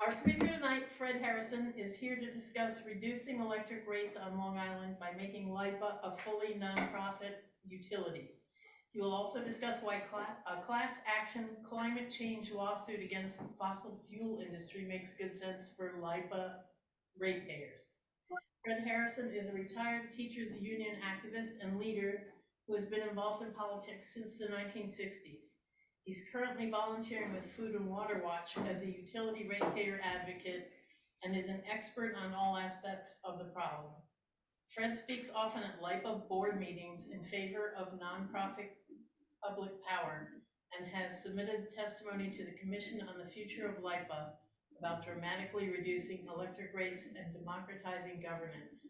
Our speaker tonight, Fred Harrison, is here to discuss reducing electric rates on Long Island by making LIPA a fully nonprofit utility. He will also discuss why a class action climate change lawsuit against the fossil fuel industry makes good sense for LIPA ratepayers. Fred Harrison is a retired teachers union activist and leader who has been involved in politics since the 1960s. He's currently volunteering with Food and Water Watch as a utility ratepayer advocate and is an expert on all aspects of the problem. Fred speaks often at LIPA board meetings in favor of nonprofit public power and has submitted testimony to the Commission on the Future of LIPA about dramatically reducing electric rates and democratizing governance.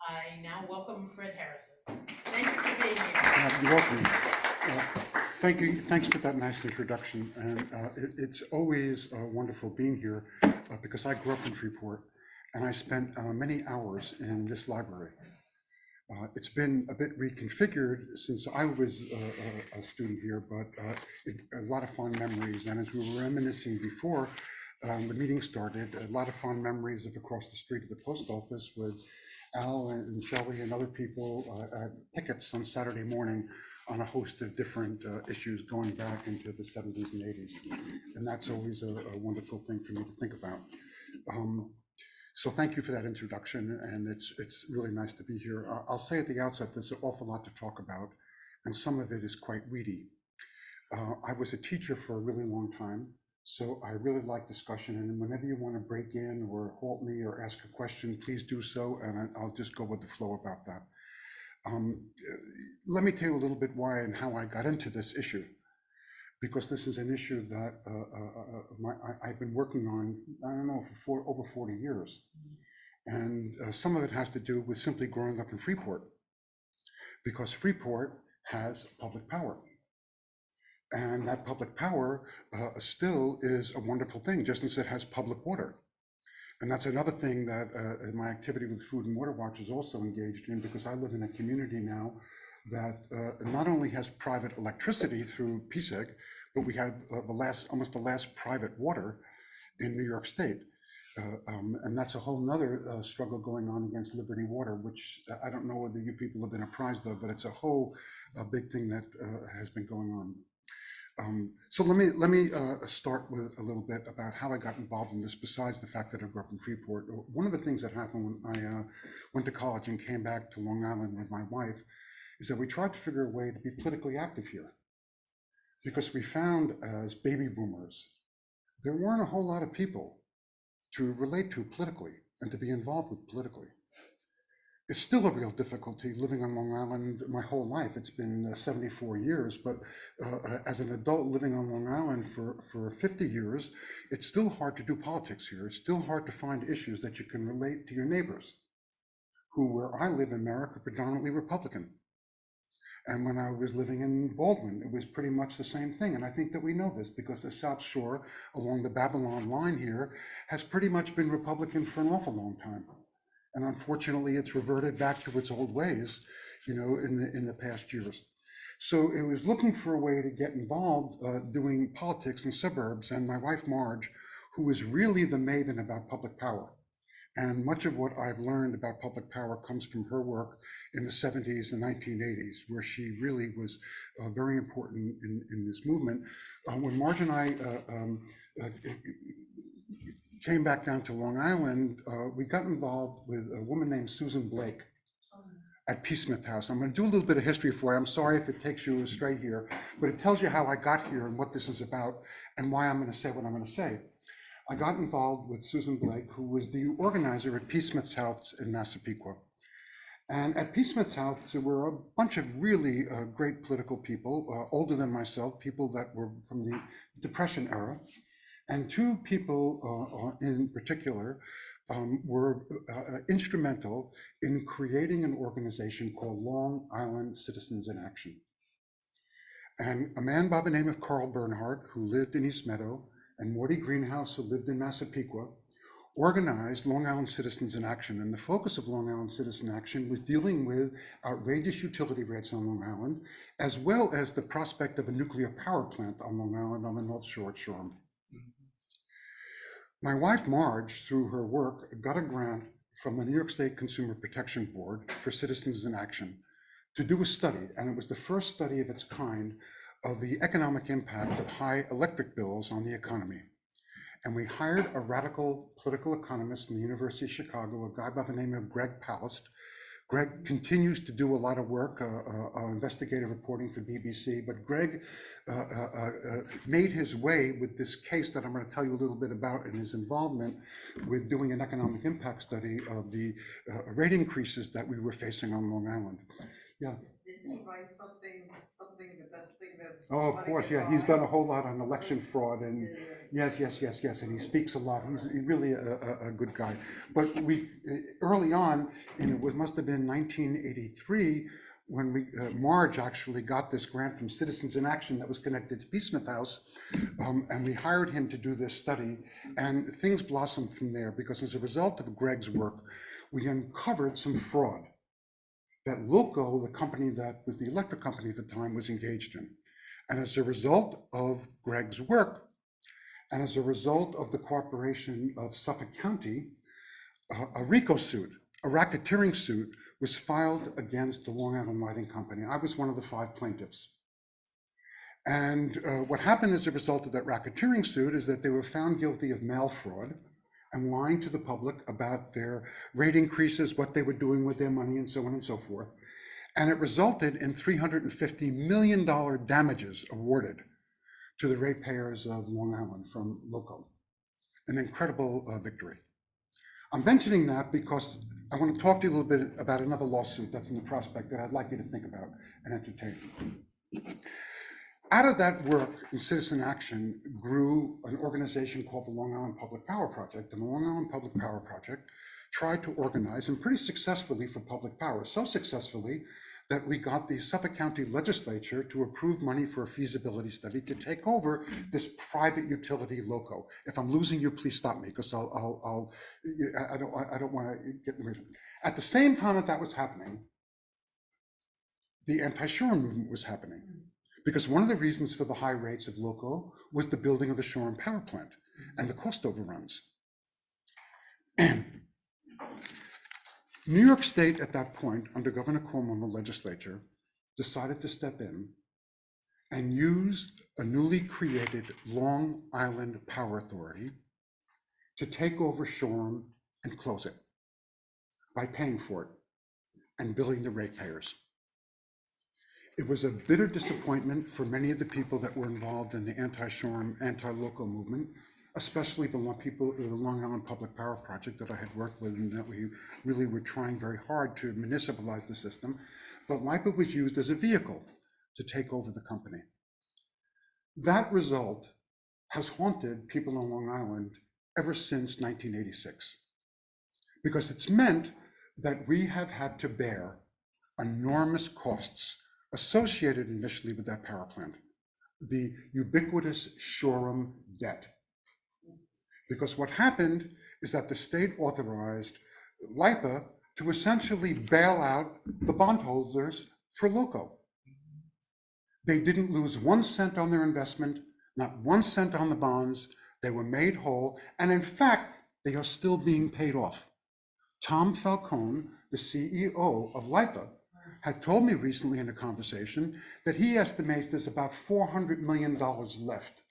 I now welcome Fred Harrison. Thank you for being here. You're welcome. Thank you. Thanks for that nice introduction. And it's always wonderful being here because I grew up in Freeport and I spent many hours in this library. It's been a bit reconfigured since I was a student here, but a lot of fond memories. And as we were reminiscing before the meeting started, a lot of fond memories of across the street of the post office with Al and Shelley and other people at pickets on Saturday morning on a host of different issues going back into the 70s and 80s. And that's always a wonderful thing for me to think about. So thank you for that introduction, and it's really nice to be here. I'll say at the outset, there's an awful lot to talk about, and some of it is quite weedy. I was a teacher for a really long time, so I really like discussion, and whenever you want to break in or halt me or ask a question, please do so, and I'll just go with the flow about that. Let me tell you a little bit why and how I got into this issue, because this is an issue that I've been working on, I don't know, for over 40 years. And some of it has to do with simply growing up in Freeport, because Freeport has public power. And that public power still is a wonderful thing, just as it has public water. And that's another thing that my activity with Food and Water Watch is also engaged in, because I live in a community now that not only has private electricity through PSEG, but we have almost the last private water in New York State. And that's a whole nother struggle going on against Liberty Water, which I don't know whether you people have been apprised of, but it's a whole big thing that has been going on. So let me start with a little bit about how I got involved in this, besides the fact that I grew up in Freeport. One of the things that happened when I went to college and came back to Long Island with my wife is that we tried to figure a way to be politically active here, because we found as baby boomers, there weren't a whole lot of people to relate to politically and to be involved with politically. It's still a real difficulty living on Long Island my whole life. It's been 74 years, but as an adult living on Long Island for 50 years, it's still hard to do politics here. It's still hard to find issues that you can relate to your neighbors, who, where I live in America, predominantly Republican. And when I was living in Baldwin, it was pretty much the same thing. And I think that we know this because the South Shore along the Babylon line here has pretty much been Republican for an awful long time. And unfortunately, it's reverted back to its old ways, you know, in the past years. So it was looking for a way to get involved doing politics in suburbs. And my wife, Marge, who is really the maven about public power. And much of what I've learned about public power comes from her work in the 70s and 1980s, where she really was very important in this movement. When Marge and I came back down to Long Island, we got involved with a woman named Susan Blake at P. Smith House. I'm going to do a little bit of history for you. I'm sorry if it takes you astray here, but it tells you how I got here and what this is about and why I'm going to say what I'm going to say. I got involved with Susan Blake, who was the organizer at P. Smith's House in Massapequa. And at P. Smith's House, there were a bunch of really great political people, older than myself, people that were from the Depression era. And two people in particular were instrumental in creating an organization called Long Island Citizens in Action. And a man by the name of Carl Bernhardt, who lived in East Meadow, and Morty Greenhouse, who lived in Massapequa, organized Long Island Citizens in Action. And the focus of Long Island Citizen Action was dealing with outrageous utility rates on Long Island, as well as the prospect of a nuclear power plant on Long Island on the North Shore at Shoreham. My wife, Marge, through her work, got a grant from the New York State Consumer Protection Board for Citizens in Action to do a study, and it was the first study of its kind of the economic impact of high electric bills on the economy. And we hired a radical political economist from the University of Chicago, a guy by the name of Greg Palast. Greg continues to do a lot of work, investigative reporting for BBC, but Greg made his way with this case that I'm going to tell you a little bit about, and his involvement with doing an economic impact study of the rate increases that we were facing on Long Island. Yeah. Didn't he write something, the best thing that? Oh, of course, yeah. He's done a whole lot on election fraud, and yes, and he speaks a lot. He's really a good guy. But we early on, and it must have been 1983, when Marge actually got this grant from Citizens in Action that was connected to P. Smith House, and we hired him to do this study, and things blossomed from there, because as a result of Greg's work, we uncovered some fraud that LIPA, the company that was the electric company at the time, was engaged in. And as a result of Greg's work, and as a result of the cooperation of Suffolk County, a RICO suit, a racketeering suit, was filed against the Long Island Lighting Company. I was one of the 5 plaintiffs. And what happened as a result of that racketeering suit is that they were found guilty of mail fraud and lying to the public about their rate increases, what they were doing with their money, and so on and so forth. And it resulted in $350 million damages awarded to the ratepayers of Long Island from local. An incredible victory. I'm mentioning that because I want to talk to you a little bit about another lawsuit that's in the prospect that I'd like you to think about and entertain. Out of that work in Citizen Action grew an organization called the Long Island Public Power Project. And the Long Island Public Power Project tried to organize, and pretty successfully, for public power, so successfully that we got the Suffolk County Legislature to approve money for a feasibility study to take over this private utility loco. If I'm losing you, please stop me, because I don't want to get in the reason. At the same time that was happening, the anti-Shoreham movement was happening. Because one of the reasons for the high rates of local was the building of the Shoreham power plant and the cost overruns. New York State at that point, under Governor Cuomo and the legislature, decided to step in and use a newly created Long Island Power Authority to take over Shoreham and close it by paying for it and billing the ratepayers. It was a bitter disappointment for many of the people that were involved in the anti-Shoreham, anti-local movement, especially the people in the Long Island Public Power Project that I had worked with, and that we really were trying very hard to municipalize the system. But LIPA was used as a vehicle to take over the company. That result has haunted people on Long Island ever since 1986, because it's meant that we have had to bear enormous costs associated initially with that power plant, the ubiquitous Shoreham debt. Because what happened is that the state authorized LIPA to essentially bail out the bondholders for loco. They didn't lose 1 cent on their investment, not 1 cent on the bonds. They were made whole, and in fact, they are still being paid off. Tom Falcone, the CEO of LIPA, had told me recently in a conversation that he estimates there's about $400 million left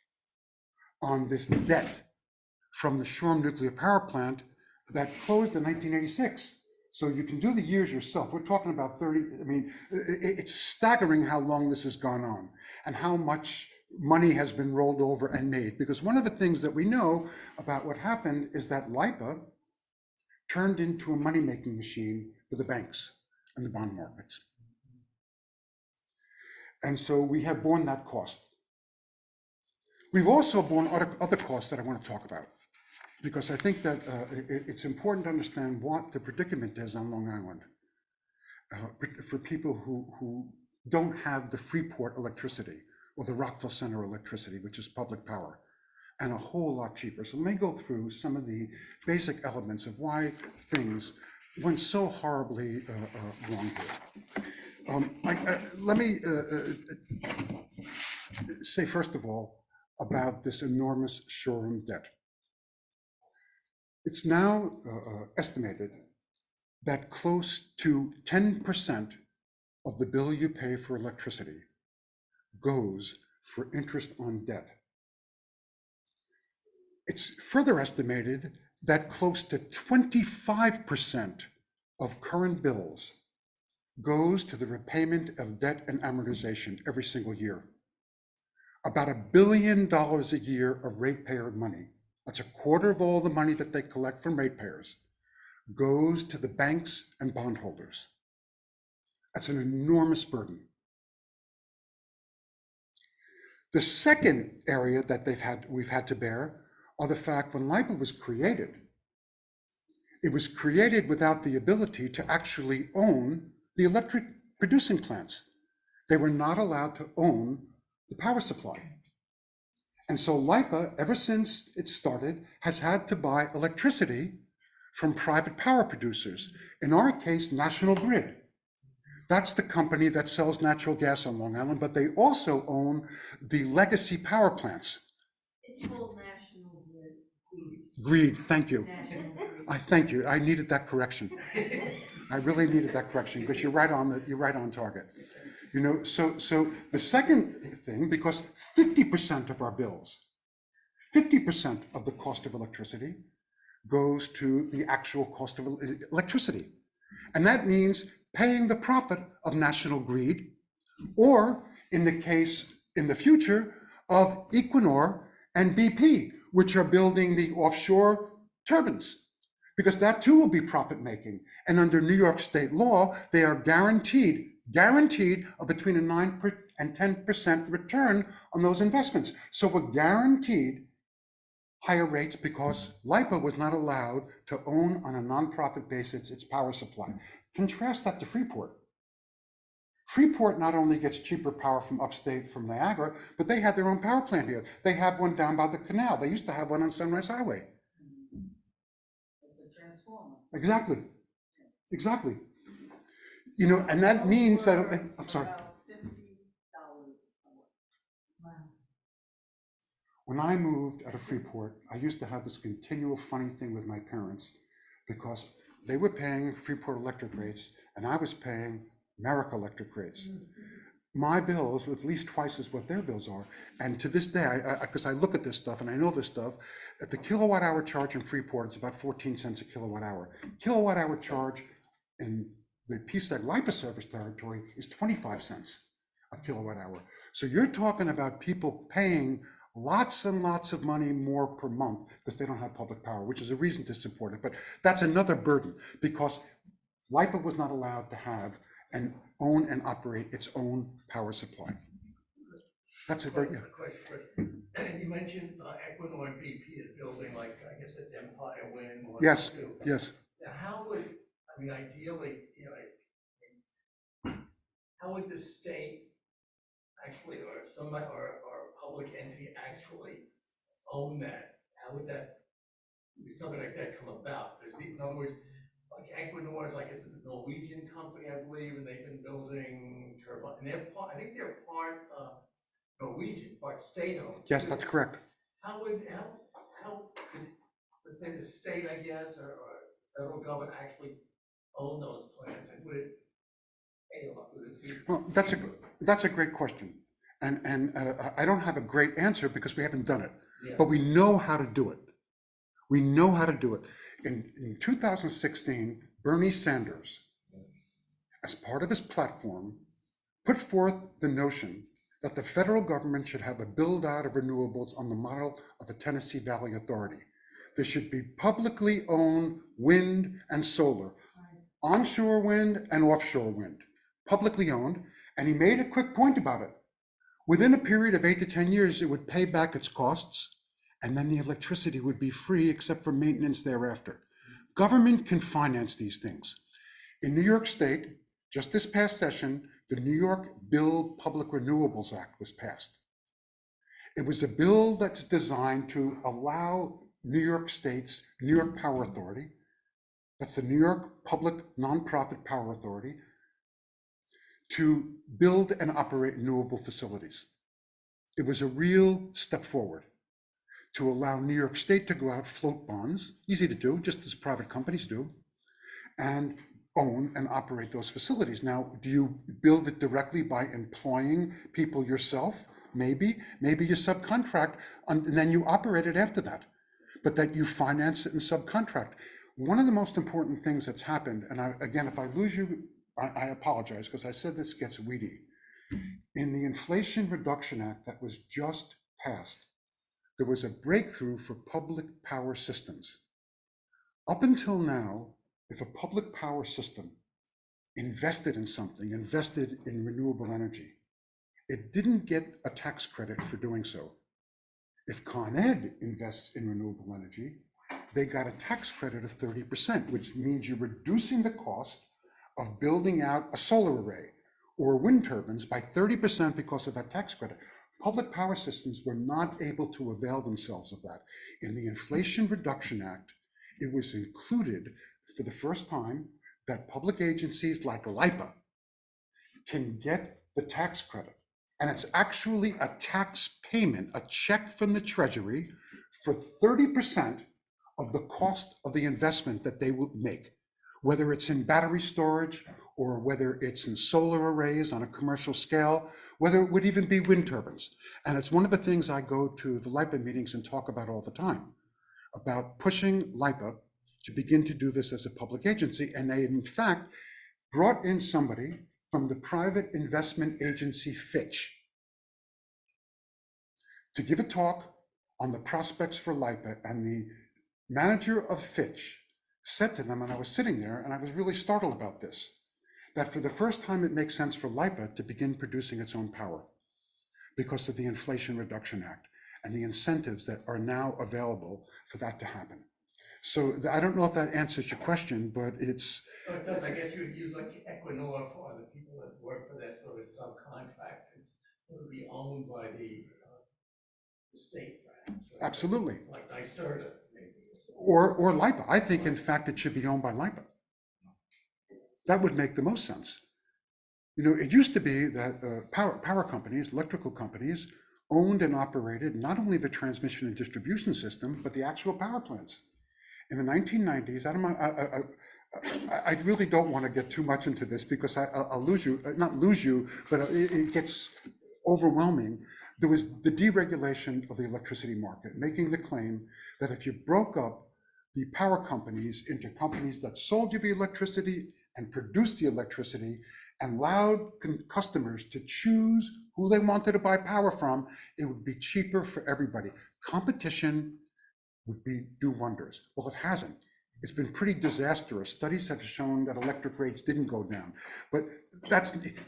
on this debt from the Shoreham nuclear power plant that closed in 1986. So you can do the years yourself. We're talking about 30, I mean, it's staggering how long this has gone on and how much money has been rolled over and made. Because one of the things that we know about what happened is that LIPA turned into a money-making machine for the banks and the bond markets. And so we have borne that cost. We've also borne other costs that I want to talk about, because I think that it's important to understand what the predicament is on Long Island for people who don't have the Freeport electricity or the Rockville Center electricity, which is public power, and a whole lot cheaper. So let me go through some of the basic elements of why things went so horribly wrong here. Let me say, first of all, about this enormous Shoreham debt. It's now estimated that close to 10% of the bill you pay for electricity goes for interest on debt. It's further estimated that close to 25% of current bills goes to the repayment of debt and amortization every single year. About $1 billion a year of ratepayer money, that's a quarter of all the money that they collect from ratepayers, goes to the banks and bondholders. That's an enormous burden. The second area that we've had to bear are the fact when LIPA was created, it was created without the ability to actually own the electric producing plants. They were not allowed to own the power supply. And so LIPA, ever since it started, has had to buy electricity from private power producers. In our case, National Grid. That's the company that sells natural gas on Long Island, but they also own the legacy power plants. It's called National Grid. Greed, thank you. National Grid. I thank you. I needed that correction. I really needed that correction because you're right on target. You know, so the second thing, because 50% of our bills, 50% of the cost of electricity goes to the actual cost of electricity. And that means paying the profit of National Grid, or in the case in the future of Equinor and BP, which are building the offshore turbines, because that too will be profit making. And under New York state law, they are guaranteed of between a 9% and 10% return on those investments. So we're guaranteed higher rates because LIPA was not allowed to own on a nonprofit basis its power supply. Contrast that to Freeport. Freeport not only gets cheaper power from upstate, from Niagara, but they have their own power plant here. They have one down by the canal. They used to have one on Sunrise Highway. It's a transformer. Exactly. You know, and that means that, I'm sorry. About $50 a month. Wow. When I moved out of Freeport, I used to have this continual funny thing with my parents because they were paying Freeport electric rates and I was paying America electric rates. My bills were at least twice as what their bills are. And to this day, because I look at this stuff and I know this stuff, at the kilowatt hour charge in Freeport, it's about 14 cents a kilowatt hour. Kilowatt hour charge in the PSEG LIPA service territory is 25 cents a kilowatt hour. So you're talking about people paying lots and lots of money more per month because they don't have public power, which is a reason to support it. But that's another burden because LIPA was not allowed to have and own and operate its own power supply. That's a very, yeah. Question. You mentioned Equinor and BP is building, like, I guess it's Empire Wind. Yes, Two. yes. Now, how would, I mean, ideally, you know, how would the state actually, or somebody, or a public entity actually own that? How would that, would something like that come about? Because in other words, like Equinor is like it's a Norwegian company, I believe, and they've been building turbine, and they're part, I think they're part Norwegian, part state-owned. Yes, that's correct. How could, let's say the state, I guess, or federal government actually own those plants, and would it pay a lot? Would it be? Well, that's a great question. And I don't have a great answer because we haven't done it, Yeah. but we know how to do it. We know how to do it. In 2016, Bernie Sanders, as part of his platform, put forth the notion that the federal government should have a build out of renewables on the model of the Tennessee Valley Authority. There should be publicly owned wind and solar, onshore wind and offshore wind, publicly owned. And he made a quick point about it. Within a period of 8 to 10 years, it would pay back its costs, and then the electricity would be free except for maintenance thereafter. Government can finance these things. In New York State, just this past session, the New York Build Public Renewables Act was passed. It was a bill that's designed to allow New York State's New York Power Authority, that's the New York Public Nonprofit Power Authority, to build and operate renewable facilities. It was a real step forward. to allow New York State to go out, float bonds, easy to do, just as private companies do, and own and operate those facilities. Now, do you build it directly by employing people yourself? Maybe you subcontract and then you operate it after that, but that you finance it and subcontract. One of the most important things that's happened, and again, if I lose you, I apologize, because I said this gets weedy. In the Inflation Reduction Act that was just passed, there was a breakthrough for public power systems. Up until now, if a public power system invested in something, invested in renewable energy, it didn't get a tax credit for doing so. If Con Ed invests in renewable energy, they got a tax credit of 30%, which means you're reducing the cost of building out a solar array or wind turbines by 30% because of that tax credit. Public power systems were not able to avail themselves of that. In the Inflation Reduction Act, it was included for the first time that public agencies like LIPA can get the tax credit. And it's actually a tax payment, a check from the Treasury for 30% of the cost of the investment that they will make, whether it's in battery storage or whether it's in solar arrays on a commercial scale, whether it would even be wind turbines. And it's one of the things I go to the LIPA meetings and talk about all the time, about pushing LIPA to begin to do this as a public agency. And they, in fact, brought in somebody from the private investment agency Fitch to give a talk on the prospects for LIPA. And the manager of Fitch said to them, and I was sitting there and I was really startled about this, that for the first time it makes sense for LIPA to begin producing its own power because of the Inflation Reduction Act and the incentives that are now available for that to happen. So I don't know if that answers your question, but it's... So it does, I guess you would use like Equinor for the people that work for that sort of subcontractors. It would be owned by the state, perhaps. Right? Absolutely. Like NYSERDA, maybe. Or LIPA. I think, in fact, it should be owned by LIPA. That would make the most sense. You know, it used to be that power companies, electrical companies, owned and operated not only the transmission and distribution system, but the actual power plants. In the 1990s, I really don't want to get too much into this because I'll lose you, not lose you, but it gets overwhelming. There was the deregulation of the electricity market, making the claim that if you broke up the power companies into companies that sold you the electricity and produced the electricity and allowed customers to choose who they wanted to buy power from, it would be cheaper for everybody. Competition would do wonders. Well, it hasn't. It's been pretty disastrous. Studies have shown that electric rates didn't go down. But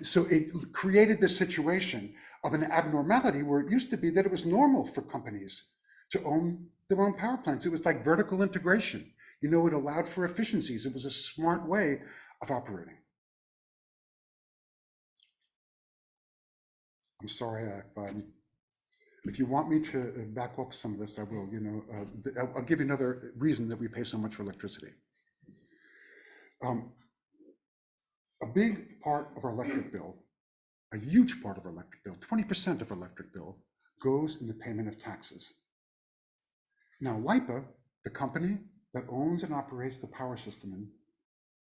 so it created this situation of an abnormality where it used to be that it was normal for companies to own their own power plants. It was like vertical integration. You know, it allowed for efficiencies. It was a smart way of operating. I'm sorry if you want me to back off some of this, I will. You know, I'll give you another reason that we pay so much for electricity. A big part of our electric bill, a huge part of our electric bill, 20% of our electric bill, goes in the payment of taxes. Now, LIPA, the company that owns and operates the power system,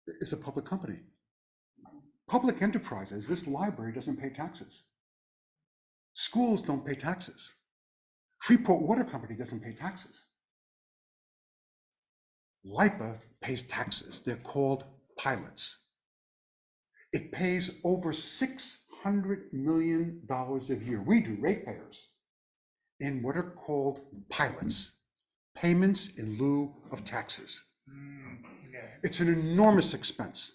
is a public company. Public enterprises, this library doesn't pay taxes. Schools don't pay taxes. Freeport Water Company doesn't pay taxes. LIPA pays taxes. They're called pilots. It pays over $600 million a year. We do, ratepayers, in what are called pilots, payments in lieu of taxes. It's an enormous expense,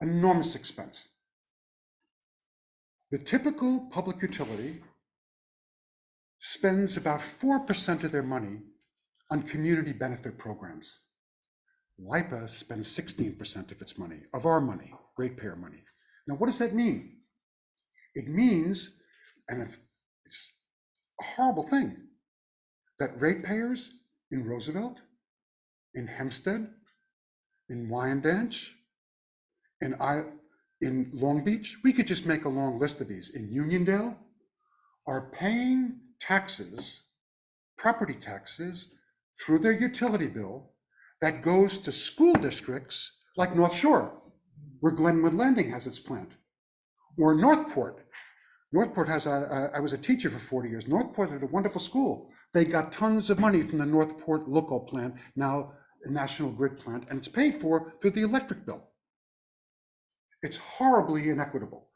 enormous expense. The typical public utility spends about 4% of their money on community benefit programs. LIPA spends 16% of its money, of our money, ratepayer money. Now, what does that mean? It means, and it's a horrible thing, that ratepayers in Roosevelt, in Hempstead, in Wyandanch, in Long Beach, we could just make a long list of these, in Uniondale, are paying taxes property taxes through their utility bill that goes to school districts like North Shore, where Glenwood Landing has its plant, or Northport. Northport has I was a teacher for 40 years. Northport had a wonderful school. They got tons of money from the Northport local plant, now a National Grid plant, and it's paid for through the electric bill. It's horribly inequitable.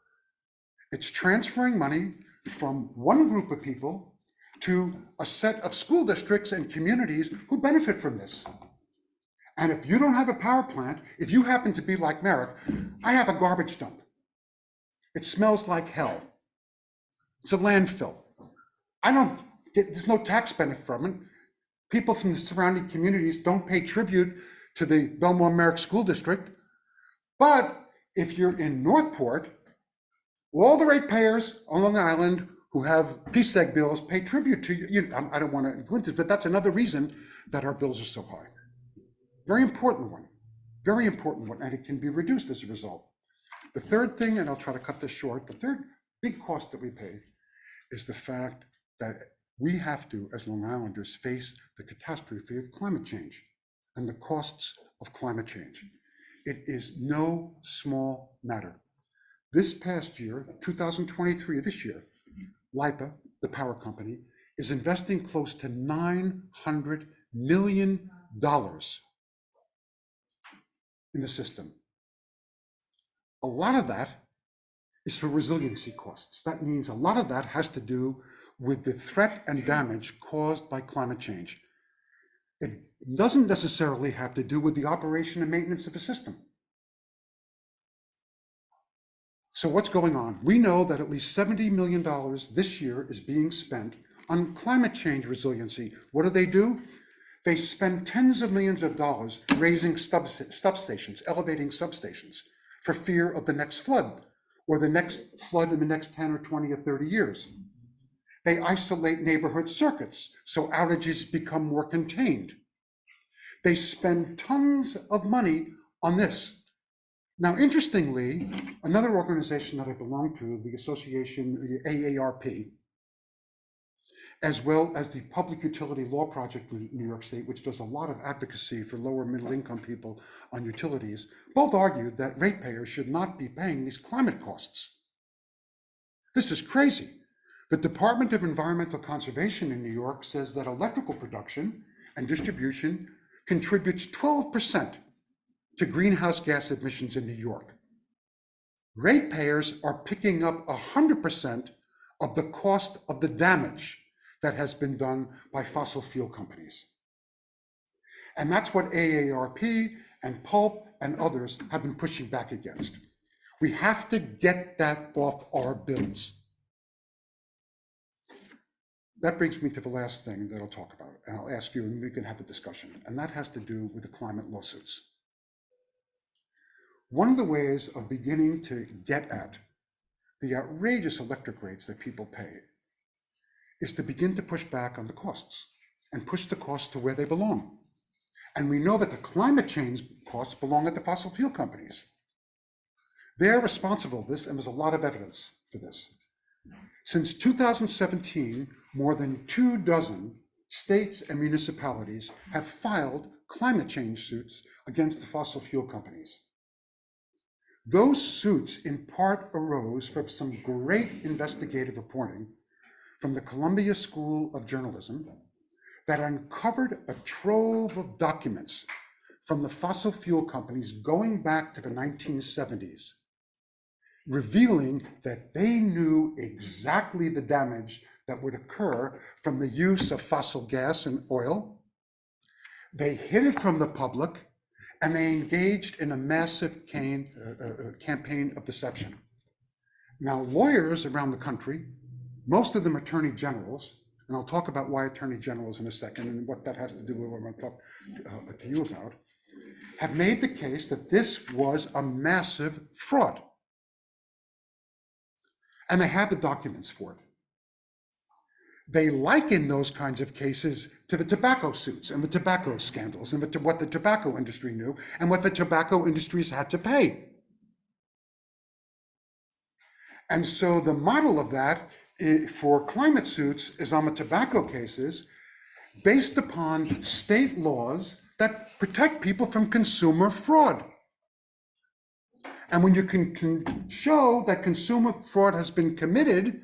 It's transferring money from one group of people to a set of school districts and communities who benefit from this. And if you don't have a power plant, if you happen to be like Merrick, I have a garbage dump. It smells like hell. It's a landfill. There's no tax benefit from it. People from the surrounding communities don't pay tribute to the Belmore Merrick School District. But if you're in Northport, all the ratepayers on Long Island who have PSEG bills pay tribute to you. I don't want to go into this, but that's another reason that our bills are so high. Very important one, and it can be reduced as a result. The third thing, and I'll try to cut this short, the third big cost that we pay is the fact that we have to, as Long Islanders, face the catastrophe of climate change and the costs of climate change. It is no small matter. This past year, 2023, this year, LIPA, the power company, is investing close to $900 million in the system. A lot of that is for resiliency costs. That means a lot of that has to do with the threat and damage caused by climate change. It doesn't necessarily have to do with the operation and maintenance of a system. So what's going on? We know that at least $70 million this year is being spent on climate change resiliency. What do? They spend tens of millions of dollars raising substations, elevating substations for fear of the next flood or the next flood in the next 10 or 20 or 30 years. They isolate neighborhood circuits so outages become more contained. They spend tons of money on this. Now, interestingly, another organization that I belong to, the association, the AARP, as well as the Public Utility Law Project in New York State, which does a lot of advocacy for lower middle income people on utilities, both argued that ratepayers should not be paying these climate costs. This is crazy. The Department of Environmental Conservation in New York says that electrical production and distribution contributes 12% to greenhouse gas emissions in New York. Ratepayers are picking up 100% of the cost of the damage that has been done by fossil fuel companies. And that's what AARP and Pulp and others have been pushing back against. We have to get that off our bills. That brings me to the last thing that I'll talk about, and I'll ask you, and we can have a discussion, and that has to do with the climate lawsuits. One of the ways of beginning to get at the outrageous electric rates that people pay is to begin to push back on the costs and push the costs to where they belong. And we know that the climate change costs belong at the fossil fuel companies. They're responsible for this, and there's a lot of evidence for this. Since 2017, more than 24 states and municipalities have filed climate change suits against the fossil fuel companies. Those suits in part arose from some great investigative reporting from the Columbia School of Journalism that uncovered a trove of documents from the fossil fuel companies going back to the 1970s, revealing that they knew exactly the damage that would occur from the use of fossil gas and oil. They hid it from the public, and they engaged in a massive campaign of deception. Now, lawyers around the country, most of them attorney generals, and I'll talk about why attorney generals in a second and what that has to do with what I'm going to talk to you about, have made the case that this was a massive fraud. And they have the documents for it. They liken those kinds of cases to the tobacco suits and the tobacco scandals and what the tobacco industry knew and what the tobacco industries had to pay. And so the model of that for climate suits is on the tobacco cases, based upon state laws that protect people from consumer fraud. And when you can show that consumer fraud has been committed,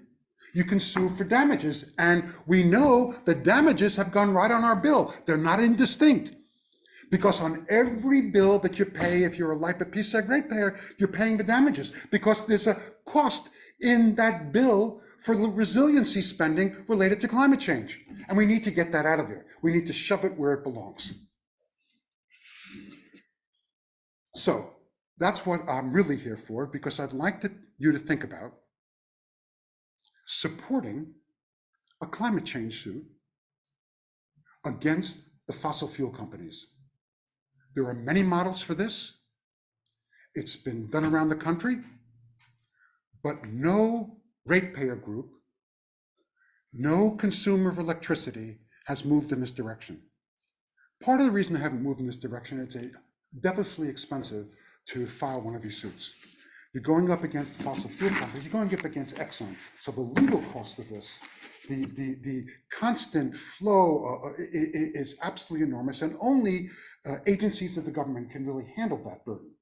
you can sue for damages. And we know the damages have gone right on our bill. They're not indistinct. Because on every bill that you pay, if you're a LIPA PSEG ratepayer, you're paying the damages because there's a cost in that bill for resiliency spending related to climate change. And we need to get that out of there. We need to shove it where it belongs. So that's what I'm really here for, because I'd like you to think about supporting a climate change suit against the fossil fuel companies. There are many models for this. It's been done around the country, but no ratepayer group, no consumer of electricity has moved in this direction. Part of the reason they haven't moved in this direction, it's devilishly expensive to file one of these suits. You're going up against fossil fuel companies, you're going up against Exxon. So the legal cost of this, the constant flow is absolutely enormous, and only agencies of the government can really handle that burden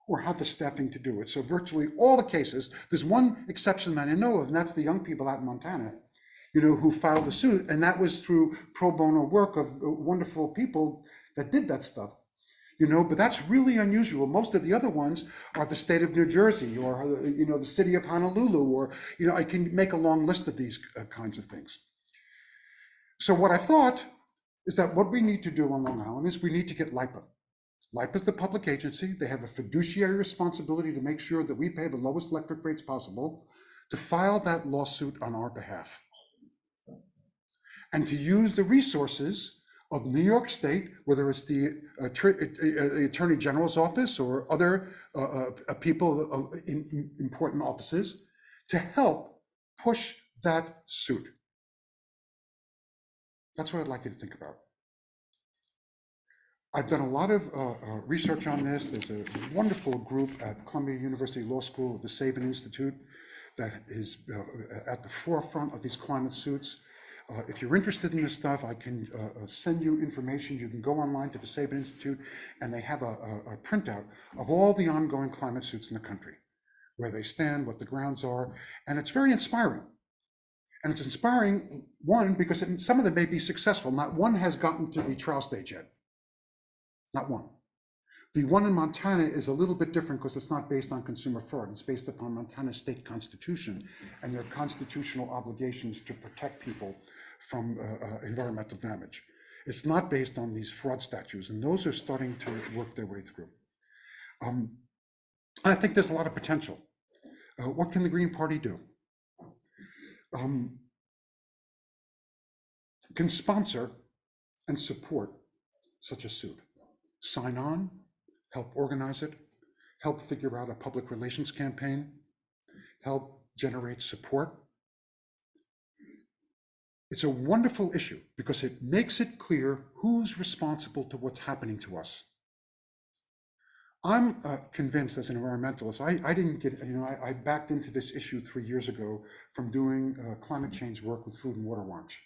or have the staffing to do it. So virtually all the cases, there's one exception that I know of, and that's the young people out in Montana, who filed a suit, and that was through pro bono work of wonderful people that did that stuff. But that's really unusual. Most of the other ones are the state of New Jersey or, the city of Honolulu, or, I can make a long list of these kinds of things. So what I thought is that what we need to do on Long Island is we need to get LIPA. LIPA is the public agency. They have a fiduciary responsibility to make sure that we pay the lowest electric rates possible, to file that lawsuit on our behalf, and to use the resources of New York State, whether it's the Attorney General's office or other people in important offices, to help push that suit. That's what I'd like you to think about. I've done a lot of research on this. There's a wonderful group at Columbia University Law School, the Sabin Institute, that is at the forefront of these climate suits. If you're interested in this stuff, I can send you information. You can go online to the Sabin Institute, and they have a printout of all the ongoing climate suits in the country, where they stand, what the grounds are, and it's very inspiring. And it's inspiring, one, because some of them may be successful. Not one has gotten to the trial stage yet. Not one. The one in Montana is a little bit different because it's not based on consumer fraud. It's based upon Montana's state constitution and their constitutional obligations to protect people from environmental damage. It's not based on these fraud statutes, and those are starting to work their way through. I think there's a lot of potential. What can the Green Party do? Can sponsor and support such a suit. Sign on, help organize it, help figure out a public relations campaign, help generate support. It's a wonderful issue because it makes it clear who's responsible to what's happening to us. I'm convinced as an environmentalist, I didn't get, I backed into this issue 3 years ago from doing climate change work with Food and Water Watch.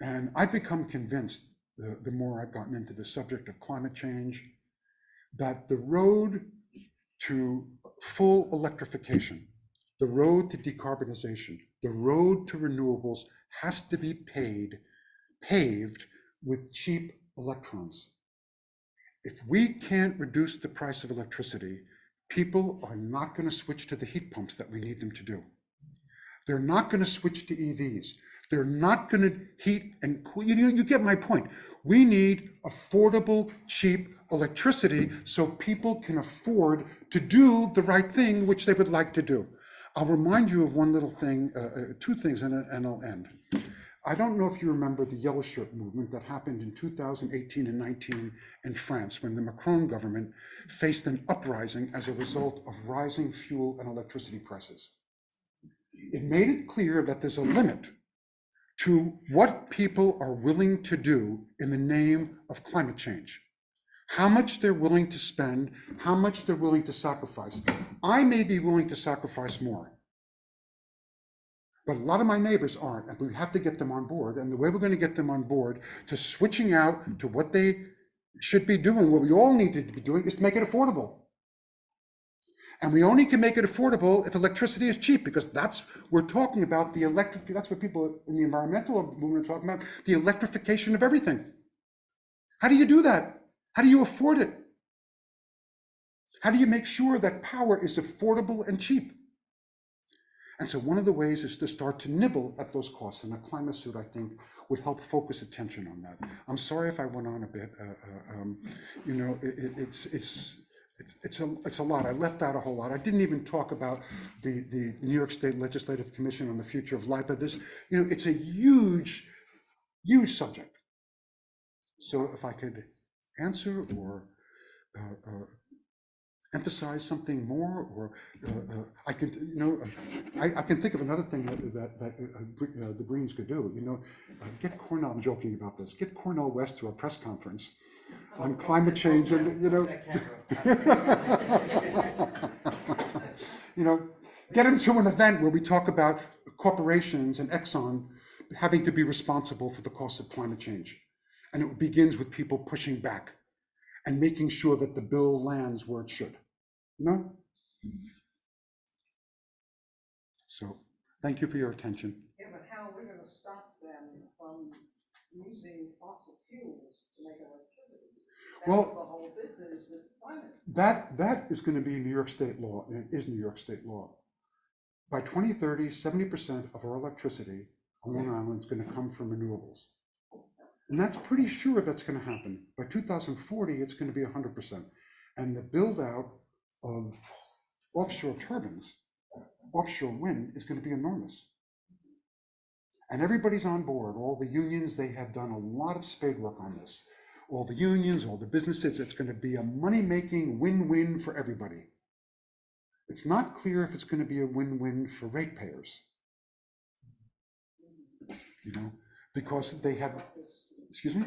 And I've become convinced the more I've gotten into the subject of climate change, that the road to full electrification, the road to decarbonization, the road to renewables has to be paved with cheap electrons. If we can't reduce the price of electricity, people are not going to switch to the heat pumps that we need them to do. They're not going to switch to EVs. They're not going to heat and cool. You get my point. We need affordable, cheap electricity so people can afford to do the right thing, which they would like to do. I'll remind you of one little thing, two things, and I'll end. I don't know if you remember the Yellow Shirt movement that happened in 2018 and 19 in France when the Macron government faced an uprising as a result of rising fuel and electricity prices. It made it clear that there's a limit to what people are willing to do in the name of climate change. How much they're willing to spend, how much they're willing to sacrifice. I may be willing to sacrifice more, But a lot of my neighbors aren't, and we have to get them on board. And the way we're going to get them on board to switching out to what they should be doing, what we all need to be doing, is to make it affordable. And we only can make it affordable if electricity is cheap, because we're talking about the electric, that's what people in the environmental movement are talking about, the electrification of everything. How do you do that? How do you afford it? How do you make sure that power is affordable and cheap? And so one of the ways is to start to nibble at those costs, and a climate suit, I think, would help focus attention on that. I'm sorry if I went on a bit. You know, it's a lot. I left out a whole lot. I didn't even talk about the New York State Legislative Commission on the Future of LIPA. This, you know, it's a huge, huge subject. So if I could answer or emphasize something more, or I can, you know, I can think of another thing that the Greens could do. You know, get Cornell. I'm joking about this. Get Cornell West to a press conference on climate change, and you know, you know, get into an event where we talk about corporations and Exxon having to be responsible for the cost of climate change, and it begins with people pushing back and making sure that the bill lands where it should. You know? So thank you for your attention. Yeah, but how are we gonna stop them from using fossil fuels to make electricity? That's Well, the whole business with climate. that is going to be New York State law, and it is New York State law. By 2030, 70% of our electricity on Long Island is going to come from renewables. And that's pretty sure that's going to happen. By 2040, it's going to be 100%. And the build out of offshore turbines, offshore wind, is going to be enormous. And everybody's on board. All the unions, they have done a lot of spade work on this. All the unions, all the businesses, it's going to be a money-making win-win for everybody. It's not clear if it's going to be a win-win for ratepayers. You know, because they have, excuse me,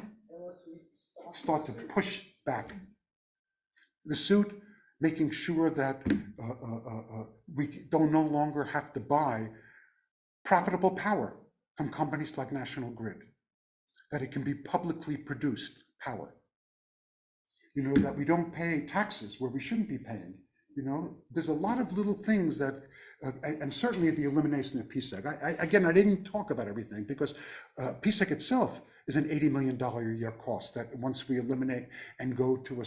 start to push back. The suit, making sure that we don't no longer have to buy profitable power from companies like National Grid, that it can be publicly produced power. You know, that we don't pay taxes where we shouldn't be paying. You know, there's a lot of little things that, and certainly the elimination of PSEG. Again, I didn't talk about everything because PSEG itself is an $80 million a year cost that once we eliminate and go to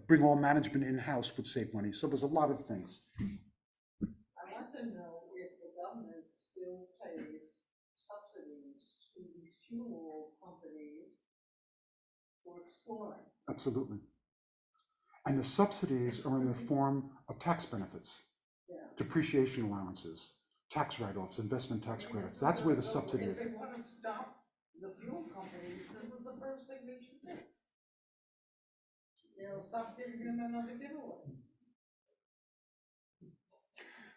bring all management in-house would save money. So there's a lot of things. I want to know if the government still pays subsidies to these fuel companies for exploring. Absolutely. And the subsidies are in the form of tax benefits, depreciation allowances, tax write-offs, investment tax credits. That's where the subsidy is. If they want to stop the fuel companies, this is the first thing they should do. You know, stop giving them another giveaway.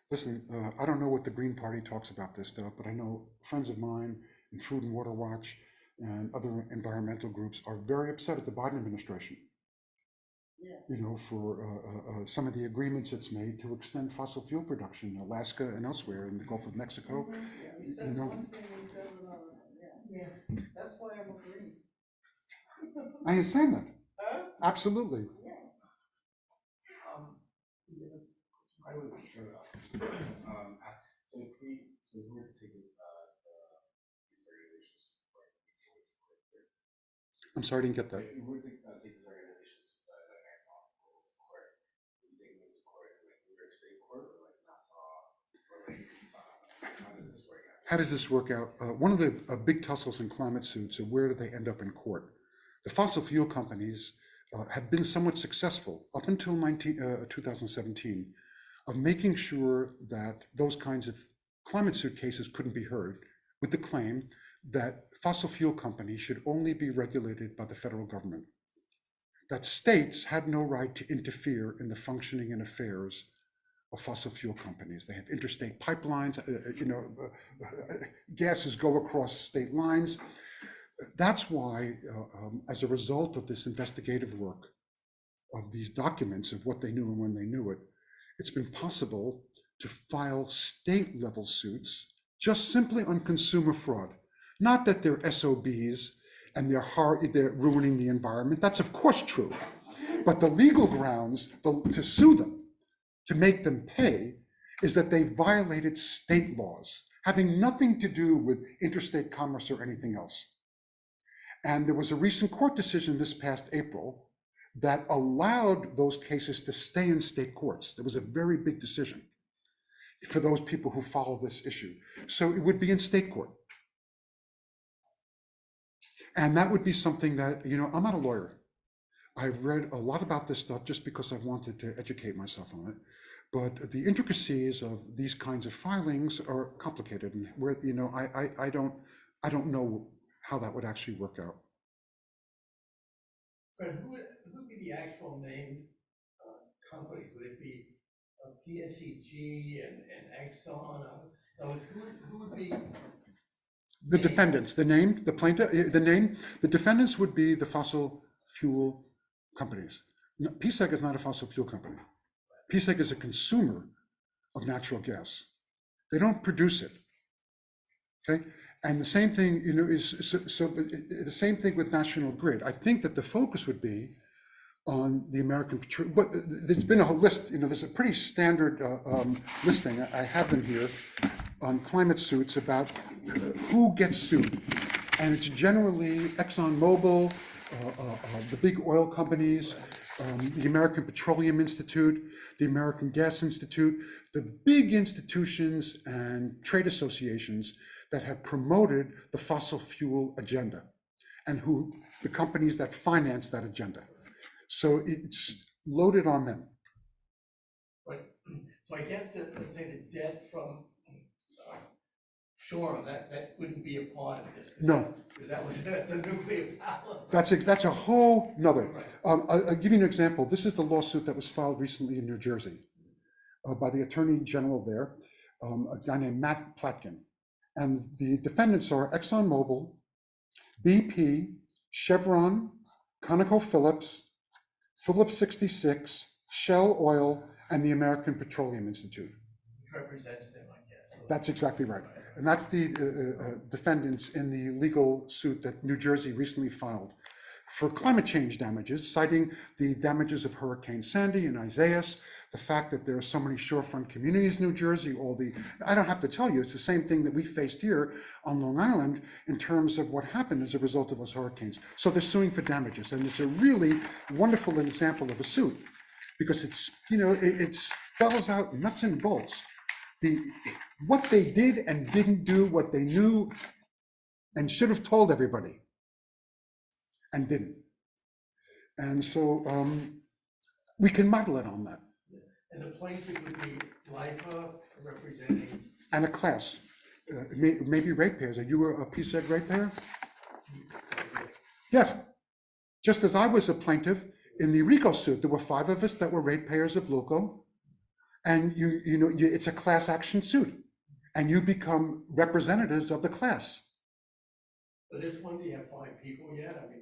Listen, I don't know what the Green Party talks about this stuff, but I know friends of mine in Food and Water Watch and other environmental groups are very upset at the Biden administration. You know, for some of the agreements it's made to extend fossil fuel production in Alaska and elsewhere in the Gulf of Mexico. He says one thing and he does another. Yeah. That's why I'm agreeing. I understand that. Absolutely. I was sure. So if we were to take these regulations, I'm sorry, I didn't get that. if we were to take these organizations that are talking to court, we take them to court, like New York State court, or like Nassau, or like how does this work out? How does this work out? One of the big tussles in climate suits are where do they end up in court? The fossil fuel companies have been somewhat successful up until 2017 of making sure that those kinds of climate suit cases couldn't be heard, with the claim that fossil fuel companies should only be regulated by the federal government, that states had no right to interfere in the functioning and affairs of fossil fuel companies. They have interstate pipelines, gases go across state lines. That's why, as a result of this investigative work, of these documents of what they knew and when they knew it, it's been possible to file state level suits just simply on consumer fraud. Not that they're SOBs and they're ruining the environment. That's of course true. But the legal grounds to sue them, to make them pay, is that they violated state laws, having nothing to do with interstate commerce or anything else. And there was a recent court decision this past April that allowed those cases to stay in state courts. It was a very big decision for those people who follow this issue. So it would be in state court. And that would be something that, I'm not a lawyer. I've read a lot about this stuff just because I wanted to educate myself on it. But the intricacies of these kinds of filings are complicated, and where, I don't know how that would actually work out. Fred, who would be the actual named companies? Would it be PSEG and Exxon? In other words, who would be The defendants, the plaintiff, the defendants would be the fossil fuel companies. PSEG is not a fossil fuel company. PSEG is a consumer of natural gas. They don't produce it. Okay, and the same thing, the same thing with National Grid. I think that the focus would be on the American Petroleum, but there's been a whole list. There's a pretty standard listing. I have them here on climate suits about who gets sued, and it's generally ExxonMobil, the big oil companies, the American Petroleum Institute, the American Gas Institute, the big institutions and trade associations that have promoted the fossil fuel agenda, and the companies that finance that agenda. So it's loaded on them. Right. So I guess that, let's say the debt from Shoreham, that wouldn't be a part of this. No. Because that's a nuclear power. That's a whole nother. I'll give you an example. This is the lawsuit that was filed recently in New Jersey by the Attorney General there, a guy named Matt Platkin. And the defendants are ExxonMobil, BP, Chevron, ConocoPhillips, Phillips 66, Shell Oil, and the American Petroleum Institute. Which represents them, I guess. So That's exactly right. And that's the defendants in the legal suit that New Jersey recently filed for climate change damages, citing the damages of Hurricane Sandy and Isaias, the fact that there are so many shorefront communities in New Jersey, I don't have to tell you, it's the same thing that we faced here on Long Island in terms of what happened as a result of those hurricanes. So they're suing for damages, and it's a really wonderful example of a suit because it spells out nuts and bolts what they did and didn't do, what they knew and should have told everybody and didn't. And so we can model it on that. And the plaintiff would be LIPA representing? And a class, maybe ratepayers. Are you a PSEG ratepayer? Yes. Just as I was a plaintiff in the RICO suit, there were 5 of us that were ratepayers of LIPA. And it's a class action suit, and you become representatives of the class. For this one, do you have 5 people yet? I mean,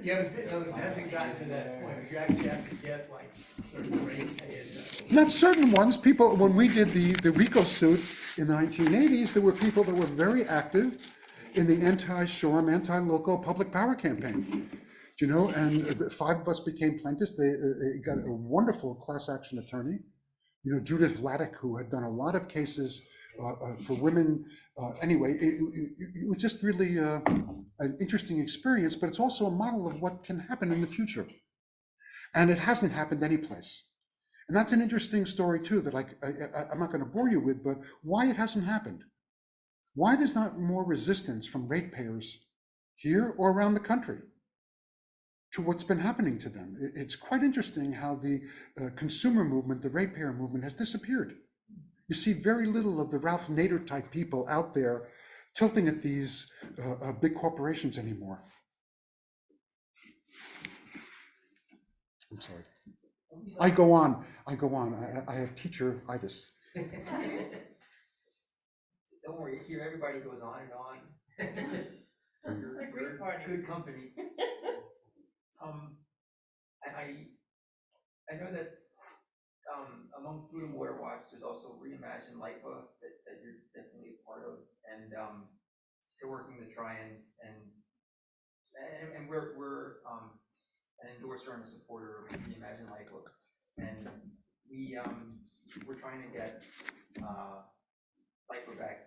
you haven't gotten to that point. You actually have to get like certain ratepayers. Not certain ones. People, when we did the RICO suit in the 1980s, there were people that were very active in the anti-Shoreham, anti-local public power campaign. And the 5 of us became plaintiffs. They got a wonderful class action attorney, Judith Vladeck, who had done a lot of cases for women. Anyway, it was just really an interesting experience, but it's also a model of what can happen in the future. And it hasn't happened anyplace. And that's an interesting story too, that I'm not going to bore you with, but why it hasn't happened. Why there's not more resistance from ratepayers here or around the country to what's been happening to them. It's quite interesting how the consumer movement, the ratepayer movement, has disappeared. You see very little of the Ralph Nader type people out there tilting at these big corporations anymore. I'm sorry. I go on. I have teacher-itis. Don't worry, here everybody goes on and on. You're A great party. good company. I know that among Food and Water Watch, there's also Reimagine LIPA try and we're an endorser and a supporter of the Imagine LIPA, and we're trying to get LIPA back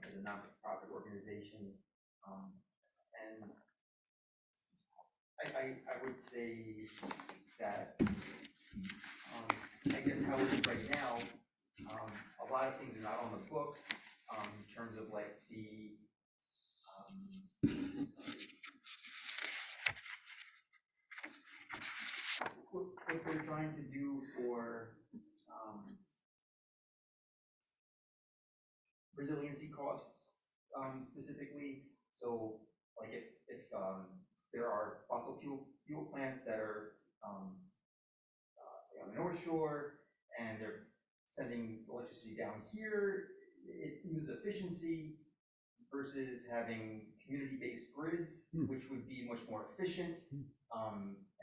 as a non-profit organization, and I would say that I guess how it is right now, a lot of things are not on the books in terms of like the what they're trying to do for resiliency costs specifically. So like if there are fossil fuel plants that are say on the North Shore and they're sending electricity down here, it loses efficiency versus having community-based grids, which would be much more efficient.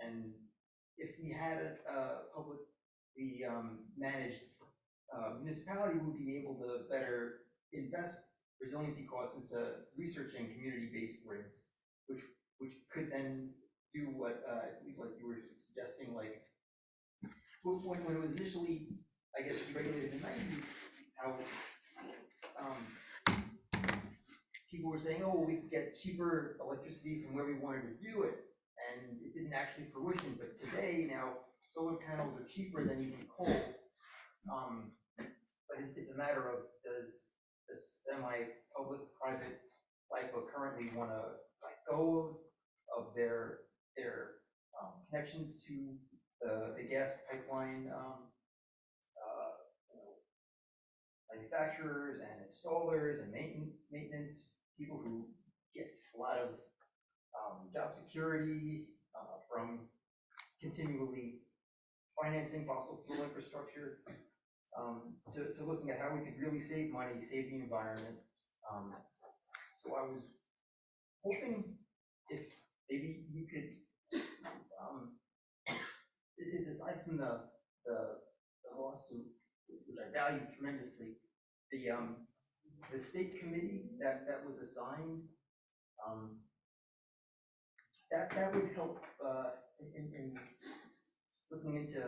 And if we had a publicly managed municipality, would be able to better invest resiliency costs into researching community-based grids, which could then do what like you were suggesting, like when it was initially, I guess, regulated in the 90s, how people were saying, oh, we could get cheaper electricity from where we wanted to do it, and it didn't actually fruition. But today, now solar panels are cheaper than even coal. But it's a matter of, does the semi-public-private LIPA currently want to let go of their connections to the gas pipeline manufacturers and installers and maintenance people who get a lot of job security from continually financing fossil fuel infrastructure, to looking at how we could really save money, save the environment. So I was hoping if maybe you could, is aside from the lawsuit, which I value tremendously, the state committee that was assigned, that would help in looking into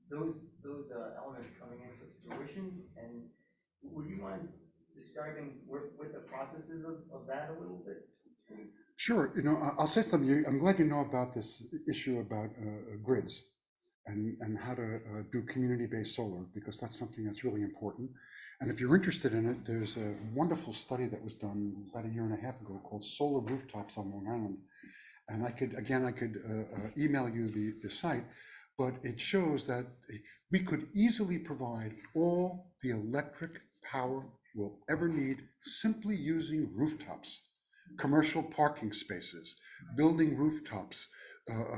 those elements coming into fruition. And would you mind describing what the process is of that a little bit, please? Sure. I'll say something. I'm glad you know about this issue about grids and how to do community-based solar, because that's something that's really important. And if you're interested in it, there's a wonderful study that was done about 1.5 years ago called Solar Rooftops on Long Island. And I could email you the site, but it shows that we could easily provide all the electric power we'll ever need simply using rooftops, commercial parking spaces, building rooftops,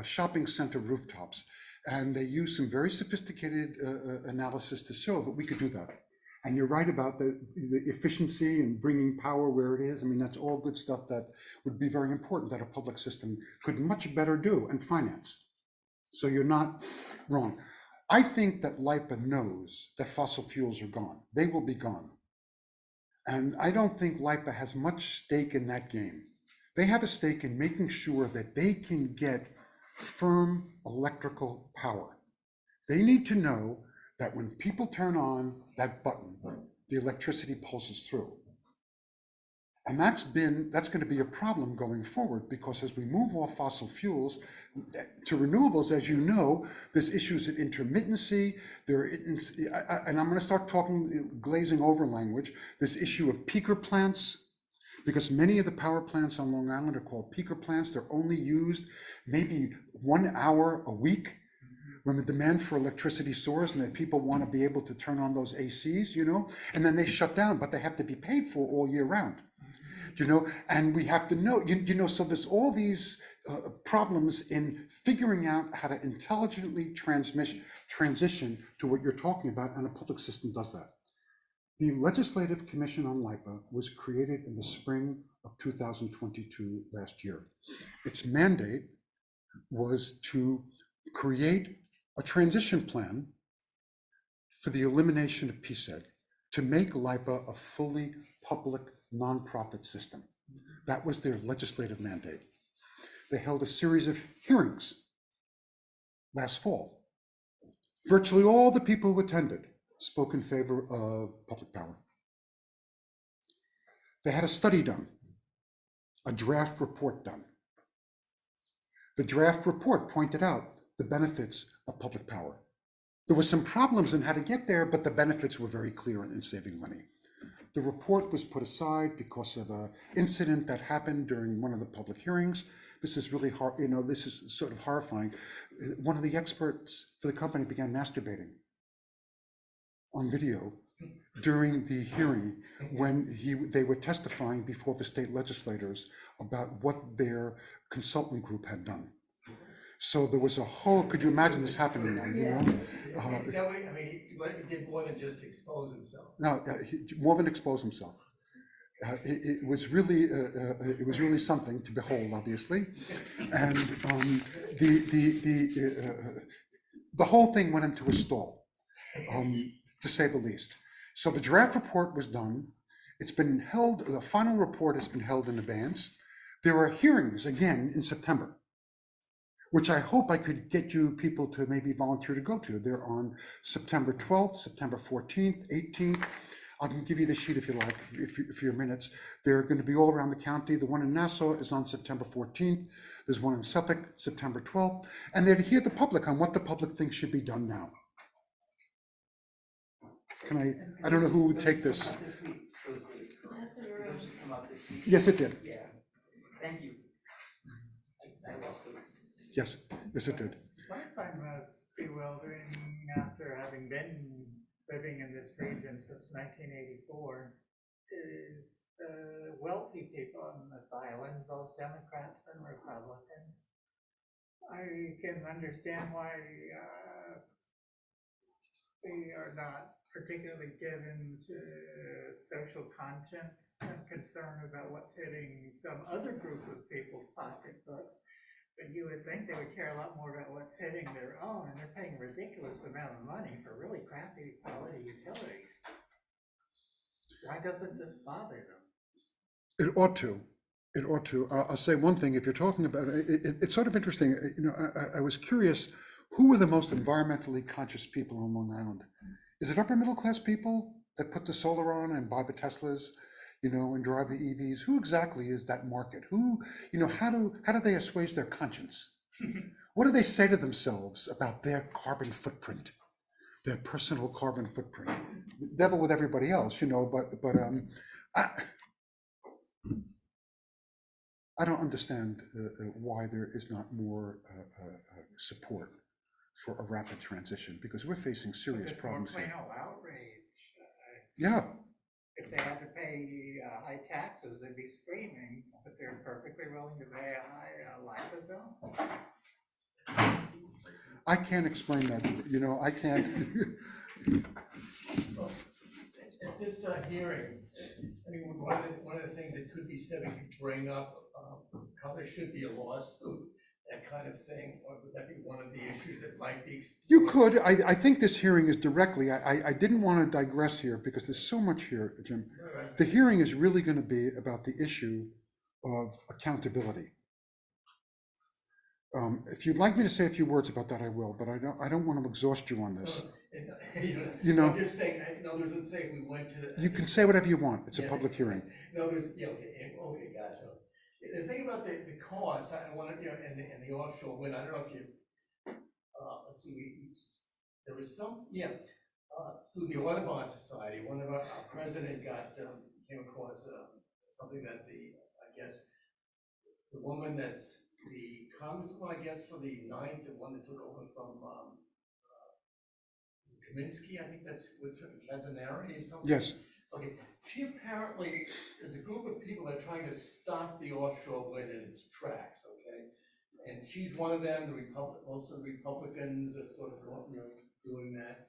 shopping center rooftops. And they use some very sophisticated analysis to show that we could do that. And you're right about the efficiency and bringing power where it is. I mean, that's all good stuff that would be very important that a public system could much better do and finance. So you're not wrong. I think that LIPA knows that fossil fuels are gone. They will be gone. And I don't think LIPA has much stake in that game. They have a stake in making sure that they can get firm electrical power. They need to know that when people turn on that button, the electricity pulses through. And that's going to be a problem going forward, because as we move off fossil fuels to renewables, as you know, there's issues of intermittency, and I'm going to start glazing over language, this issue of peaker plants, because many of the power plants on Long Island are called peaker plants. They're only used maybe 1 hour a week when the demand for electricity soars, and that people want to be able to turn on those ACs, and then they shut down, but they have to be paid for all year round, and we have to know, so there's all these problems in figuring out how to intelligently transition to what you're talking about, and a public system does that. The Legislative Commission on LIPA was created in the spring of 2022, last year. Its mandate was to create a transition plan for the elimination of PSEG, to make LIPA a fully public nonprofit system. That was their legislative mandate. They held a series of hearings last fall. Virtually all the people who attended spoke in favor of public power. They had a study done, a draft report done. The draft report pointed out the benefits of public power. There were some problems in how to get there, but the benefits were very clear in saving money. The report was put aside because of an incident that happened during one of the public hearings. This is really hard, this is sort of horrifying. One of the experts for the company began masturbating on video during the hearing when they were testifying before the state legislators about what their consultant group had done. So there was a whole, could you imagine this happening now, you know? Is that what, he did more than just expose himself? No, more than expose himself. It was really something to behold, obviously, and the whole thing went into a stall, to say the least. So the draft report was done. It's been held. The final report has been held in advance. There are hearings again in September, which I hope I could get you people to maybe volunteer to go to. They're on September 12th, September 14th, 18th. I can give you the sheet if you like, if your minutes. They're going to be all around the county. The one in Nassau is on September 14th. There's one in Suffolk, September 12th. And they're to hear the public on what the public thinks should be done now. I don't know who would take this. Those just come out this week. Yes, it did. Yeah, thank you. I lost those. Yes, it did. What I find most bewildering after having been living in this region since 1984 is the wealthy people on this island, both Democrats and Republicans. I can understand why they are not particularly given to social conscience and concern about what's hitting some other group of people's pocketbooks. But you would think they would care a lot more about what's hitting their own, and they're paying a ridiculous amount of money for really crappy quality utilities. Why doesn't this bother them? It ought to. It ought to. I'll say one thing. If you're talking about it's sort of interesting. I was curious, who were the most environmentally conscious people on Long Island? Is it upper middle class people that put the solar on and buy the Teslas, and drive the EVs? Who exactly is that market? Who, how do they assuage their conscience? What do they say to themselves about their carbon footprint, their personal carbon footprint? The devil with everybody else, but I don't understand why there is not more support for a rapid transition, because we're facing serious problems here. Plain old outrage. Yeah. If they had to pay high taxes, they'd be screaming, but they're perfectly willing to pay a high LIPA bill. I can't explain that, I can't. Well, at this hearing, one of the things that could be said, we could bring up how there should be a lawsuit, that kind of thing, or would that be one of the issues that might be explored? You could. I think this hearing is directly, I didn't want to digress here because there's so much here, Jim. Right. The hearing is really going to be about the issue of accountability. If you'd like me to say a few words about that, I will, but I don't want to exhaust you on this. I'm just saying, let's say if we went to the. You can say whatever you want. It's a public hearing. Okay, gotcha. The thing about the cost, I want to, and the offshore wind, I don't know if you, let's see, there was some, through the Audubon Society, one of our president came across something that I guess, the woman that's the congresswoman, I guess, for the ninth, the one that took over from, Kaminsky, I think that's what's her, Kazanari or something? Yes. Okay, she apparently, there's a group of people that are trying to stop the offshore wind in its tracks, okay? And she's one of them, most of the Republicans are sort of doing that.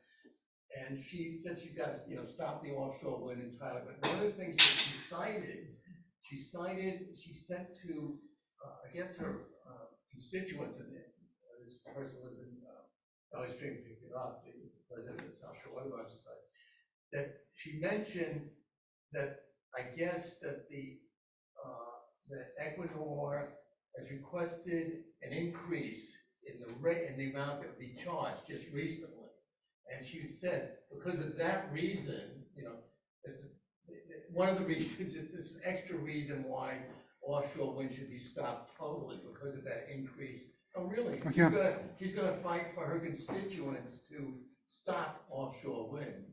And she said she's got to, stop the offshore wind entirely. But one of the things that she sent to, I guess her constituents, and this person was in Valley Stream, picked it up, the president of the South Shore Audubon Society, that she mentioned that I guess that the that Ecuador has requested an increase in the rate, in the amount that would be charged just recently. And she said, because of that reason, you know, one of the reasons is this extra reason why offshore wind should be stopped totally because of that increase. Oh, really? She's gonna fight for her constituents to stop offshore wind.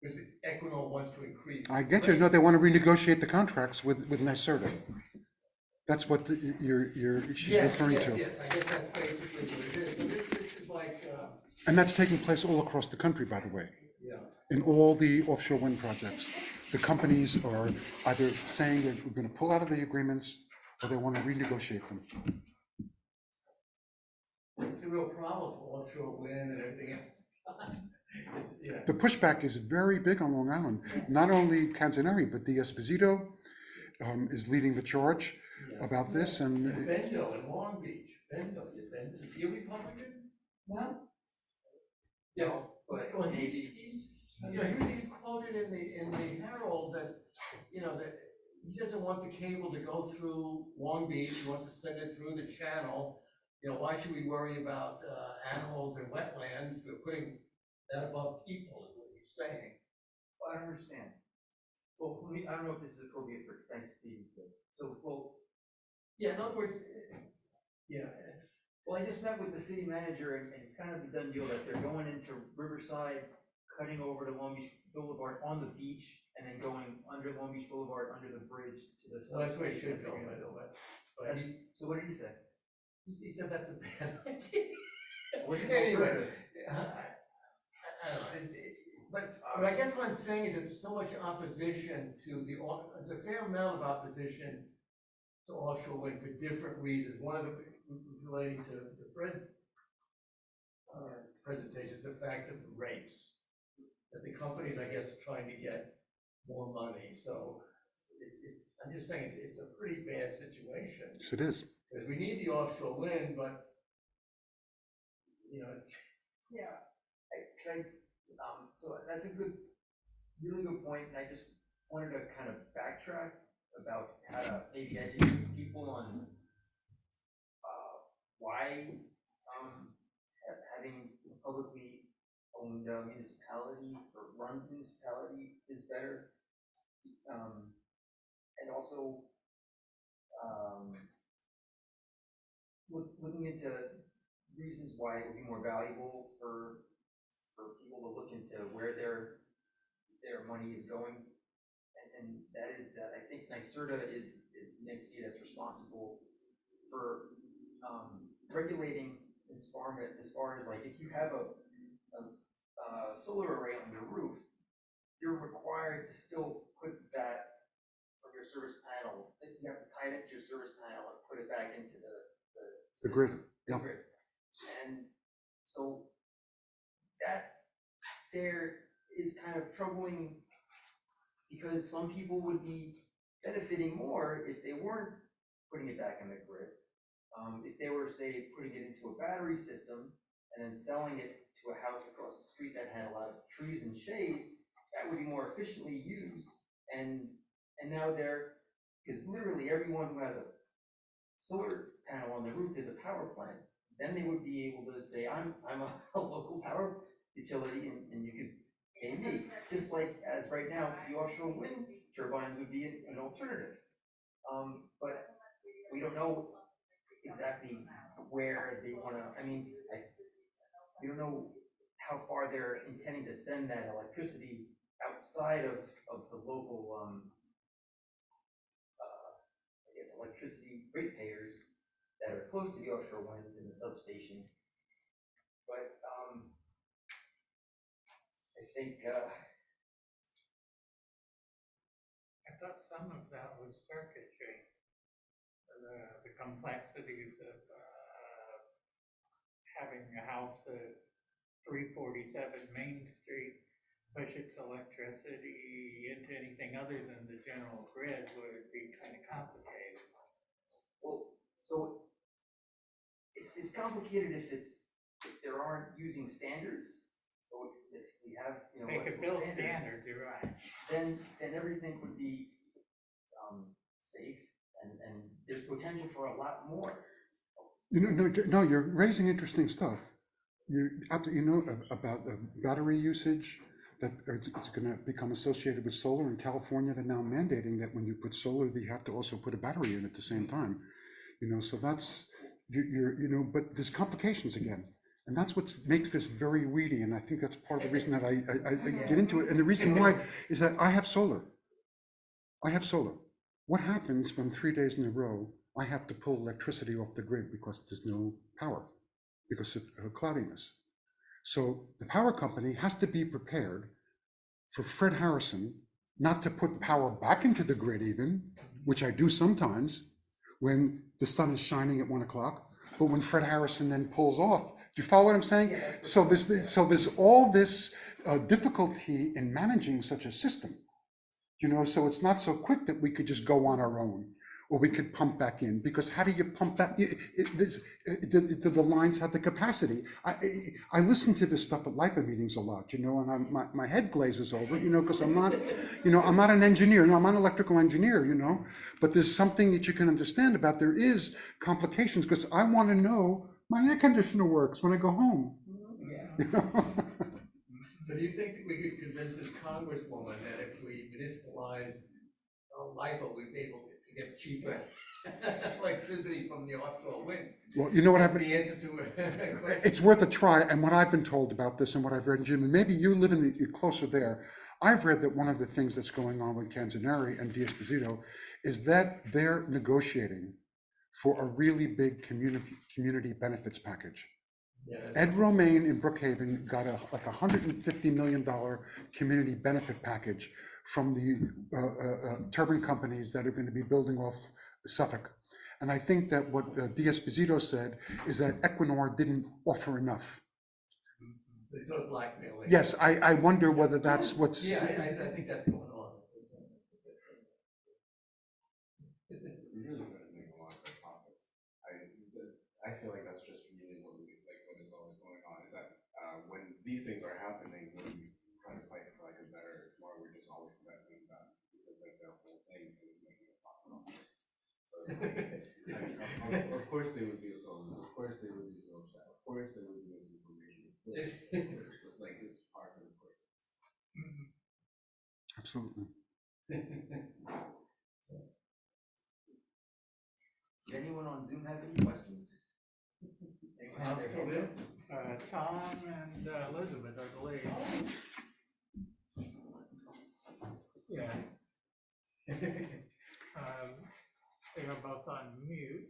Because Equinor wants to increase. I get you. No, they want to renegotiate the contracts with NYSERDA. That's what she's referring to. Yes, I guess that's basically what it is. So this is like, And that's taking place all across the country, by the way. yeah. In all the offshore wind projects, the companies are either saying they're going to pull out of the agreements or they want to renegotiate them. It's a real problem for offshore wind and everything else. Yeah. The pushback is very big on Long Island. Not only Canzaneri, but the Esposito is leading the charge about this. And Bendo in Long Beach. Bendo, is he a Republican? No. Yeah, But well, maybe. he's quoted in the Herald that, you know, that he doesn't want the cable to go through Long Beach, he wants to send it through the channel. You know, why should we worry about animals and wetlands? We're putting that above people, is what he's saying. Well, I don't understand. Well, I don't know if this is appropriate for Thanksgiving, so, well. Yeah, in other words, yeah. Well, I just met with the city manager and it's kind of a done deal that they're going into Riverside, cutting over to Long Beach Boulevard on the beach, and then going under Long Beach Boulevard, under the bridge to the. Well, that's the way it should go, by the way. But So what did he say? he said that's a bad idea. What's the Anyway, alternative? I don't know, but I guess what I'm saying is that there's so much opposition to there's a fair amount of opposition to offshore wind for different reasons. One of the, relating to Fred's presentation, is the fact of the rates. That the companies, I guess, are trying to get more money, so I'm just saying, it's a pretty bad situation. yes, it is. Because we need the offshore wind, but, you know, Yeah, so that's a really good point, and I just wanted to kind of backtrack about how to maybe educate people on why having a publicly owned municipality or run municipality is better, and also looking into reasons why it would be more valuable for people to look into where their money is going, and that is that I think NYSERDA is the entity that's responsible for regulating as far as like if you have a solar array on your roof, you're required to still put that from your service panel. You have to tie it into your service panel and put it back into the grid. system, Yeah. the grid. And so that there is kind of troubling because some people would be benefiting more if they weren't putting it back in the grid. If they were, say, putting it into a battery system and then selling it to a house across the street that had a lot of trees and shade, that would be more efficiently used. And now because literally everyone who has a solar panel on their roof is a power plant. Then they would be able to say, I'm a local power utility and you could pay me. Just like as right now, the offshore wind turbines would be an alternative. But we don't know exactly where they want to, we don't know how far they're intending to send that electricity outside of the local, I guess, electricity ratepayers that are close to the offshore wind in the substation. But I think I thought some of that was circuitry, the complexities of having a house at 347 Main Street push its electricity into anything other than the general grid would be kind of complicated. well, so it's complicated if there aren't using standards. So if we have, They could electrical build standards, you're right. then everything would be safe, and there's potential for a lot more. No, you're raising interesting stuff. You know about battery usage, that it's going to become associated with solar. In California, they're now mandating that when you put solar, you have to also put a battery in at the same time. So that's, but there's complications again. And that's what makes this very weedy. And I think that's part of the reason that I get into it. And the reason why is that I have solar. What happens when 3 days in a row, I have to pull electricity off the grid because there's no power, because of cloudiness? So the power company has to be prepared for Fred Harrison not to put power back into the grid even, which I do sometimes when the sun is shining at 1 o'clock, but when Fred Harrison then pulls off. Do you follow what I'm saying? So there's all this difficulty in managing such a system. So it's not so quick that we could just go on our own, or we could pump back in, because how do you pump back? Do the lines have the capacity? I listen to this stuff at LIPA meetings a lot, and my head glazes over, because I'm not an engineer, I'm not an electrical engineer, but there's something that you can understand about. There is complications, because I want to know my air conditioner works when I go home. So do you think that we could convince this congresswoman that if we municipalize LIPA, we'd be able to get cheaper electricity from the offshore wind? Well, you know what happened? The answer to it. It's worth a try. And what I've been told about this and what I've read, Jim, and maybe you live closer there, I've read that one of the things that's going on with Canzaneri and D'Esposito is that they're negotiating for a really big community benefits package. Ed Romaine in Brookhaven got like $150 million community benefit package from the turbine companies that are going to be building off Suffolk. And I think that what D'Esposito said is that Equinor didn't offer enough. They sort of blackmailing. Yes, I wonder whether that's what's... Yeah, I think that's going on. I feel like that's just really what is always going on, is that when these things are happening, when we try to fight for like a better tomorrow, we're just always threatening that, because like the whole thing is making a profit. So of course they would be opposed, of course they would be so upset, of course they would be misinformation, of course. It's like it's part of the process. Absolutely. Did anyone on Zoom have any questions? I'm still there. Tom and Elizabeth, I believe. Yeah. They are both on mute.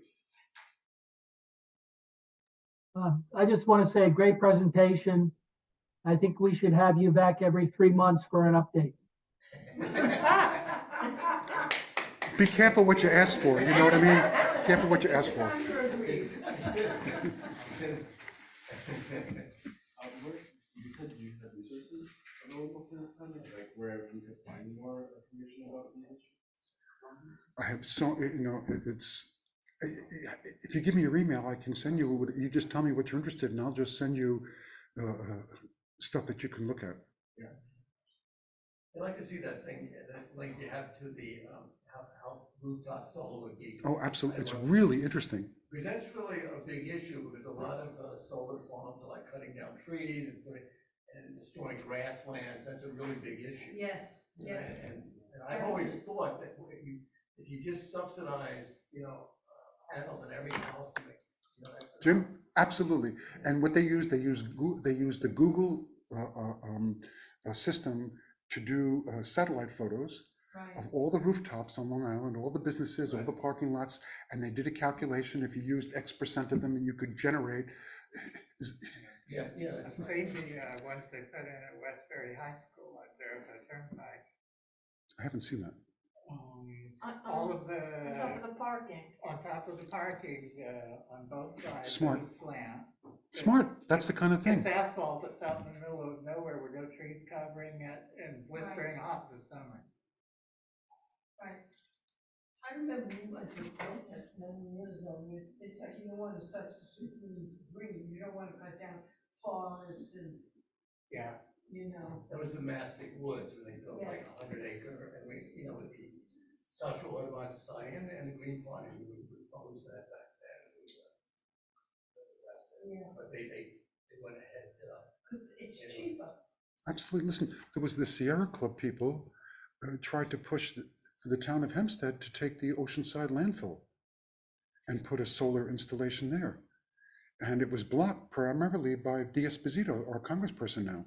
I just want to say, great presentation. I think we should have you back every 3 months for an update. Be careful what you ask for, you know what I mean? Careful what you ask for. You said you had resources available for this kind of, like where we could find more information about the issue? I have it's, if you give me your email, I can send you, you just tell me what you're interested in, I'll just send you stuff that you can look at. Yeah. I'd like to see that thing, that link you have to the, how rooftop solar would be. Oh, absolutely, it's really interesting. Because that's really a big issue, because a lot of solar farms are like cutting down trees and destroying grasslands. That's a really big issue. Yes, yes. And I've always thought that if you just subsidize, panels in every house, that's Jim, absolutely. And what they use the Google system to do satellite photos of all the rooftops on Long Island, all the businesses, all the parking lots, and they did a calculation. If you used X% of them, and you could generate. Yeah. I've seen the ones they put in at Westbury High School out there at the turnpike. I haven't seen that. All of the On top of the parking. on top of the parking on both sides. Smart. There's a slant. Smart. That's the kind of thing. It's asphalt that's out in the middle of nowhere with no trees covering it and blistering hot this summer. Right. I remember we went to a protest many years ago, and it's like you don't want to substitute green, you don't want to cut down forests and, Yeah. you know. That was the Mastic Woods, when they built like Yes. 100 acre, and with the Social Audubon Society and the Green Party would oppose that back then. But they went ahead, Because it's Anyway. cheaper. Absolutely. Listen, there was the Sierra Club people tried to push the town of Hempstead to take the Oceanside landfill and put a solar installation there. And it was blocked primarily by D'Esposito, our congressperson now.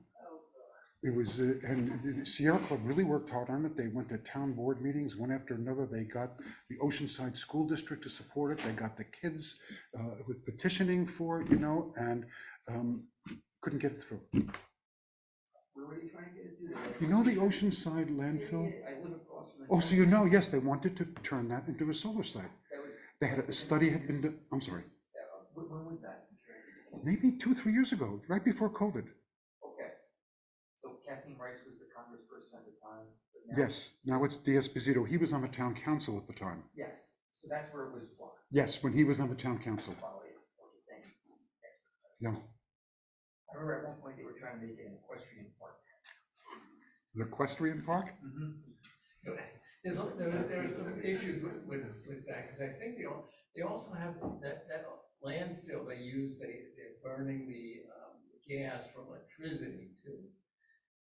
It was, and the Sierra Club really worked hard on it. They went to town board meetings one after another. They got the Oceanside School District to support it. They got the kids with petitioning for it, and couldn't get it through. Where were they trying to get it to? You know the Oceanside landfill? Yeah, I live across from the. Oh, so yes, they wanted to turn that into a solar site. That was. They had a study had been done, I'm sorry, When was that? maybe 2-3 years ago, right before COVID. Okay. So Kathleen Rice was the congressperson at the time. but now- Yes, now it's D'Esposito. He was on the town council at the time. Yes, so that's where it was blocked. Yes, when he was on the town council. Quality, okay, thank you. Yeah. I remember at one point they were trying to make it an equestrian park. The equestrian park? There are some issues with that, because I think they also have that landfill they use, they're burning the gas for electricity too.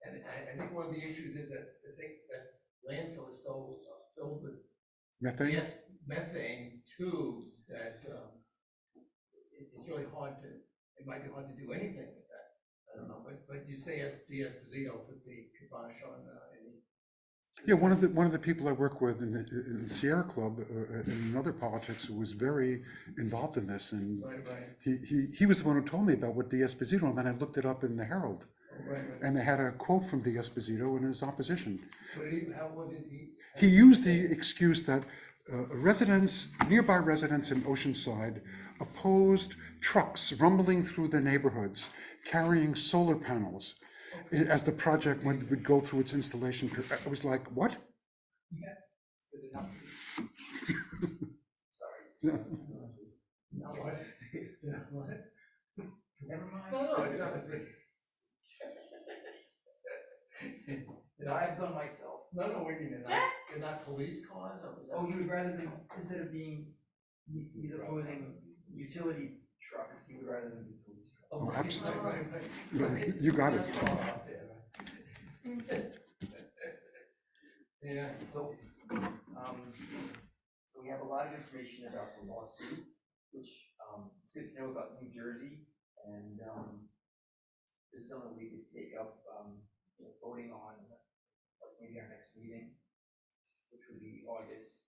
And I think one of the issues is that I think that landfill is so filled with Methane? gas, methane tubes that it's really hard to, it might be hard to do anything with that. I don't know, but you say D'Esposito put the kibosh on any. Yeah, one of the people I work with in the Sierra Club and in other politics who was very involved in this, and Right. he was the one who told me about what D'Esposito, and then I looked it up in the Herald, Right. and they had a quote from D'Esposito in his opposition. What did he? He used the excuse that nearby residents in Oceanside opposed trucks rumbling through the neighborhoods carrying solar panels as the project would go through its installation period. I was like, what? Is it not? Sorry. Yeah. No, what? Yeah, what? Never mind. No, it's not. Vibes on myself. No, what do you mean, they're not police cars? Or was that- Oh, you would rather than, instead of being, he's opposing utility trucks, he would rather than be police trucks. Oh, right, absolutely. right. Yeah, you got it. That's all out there, right? Yeah, So, so we have a lot of information about the lawsuit, which, it's good to know about New Jersey, and, this is something we could take up, voting on, like maybe our next meeting, which would be August,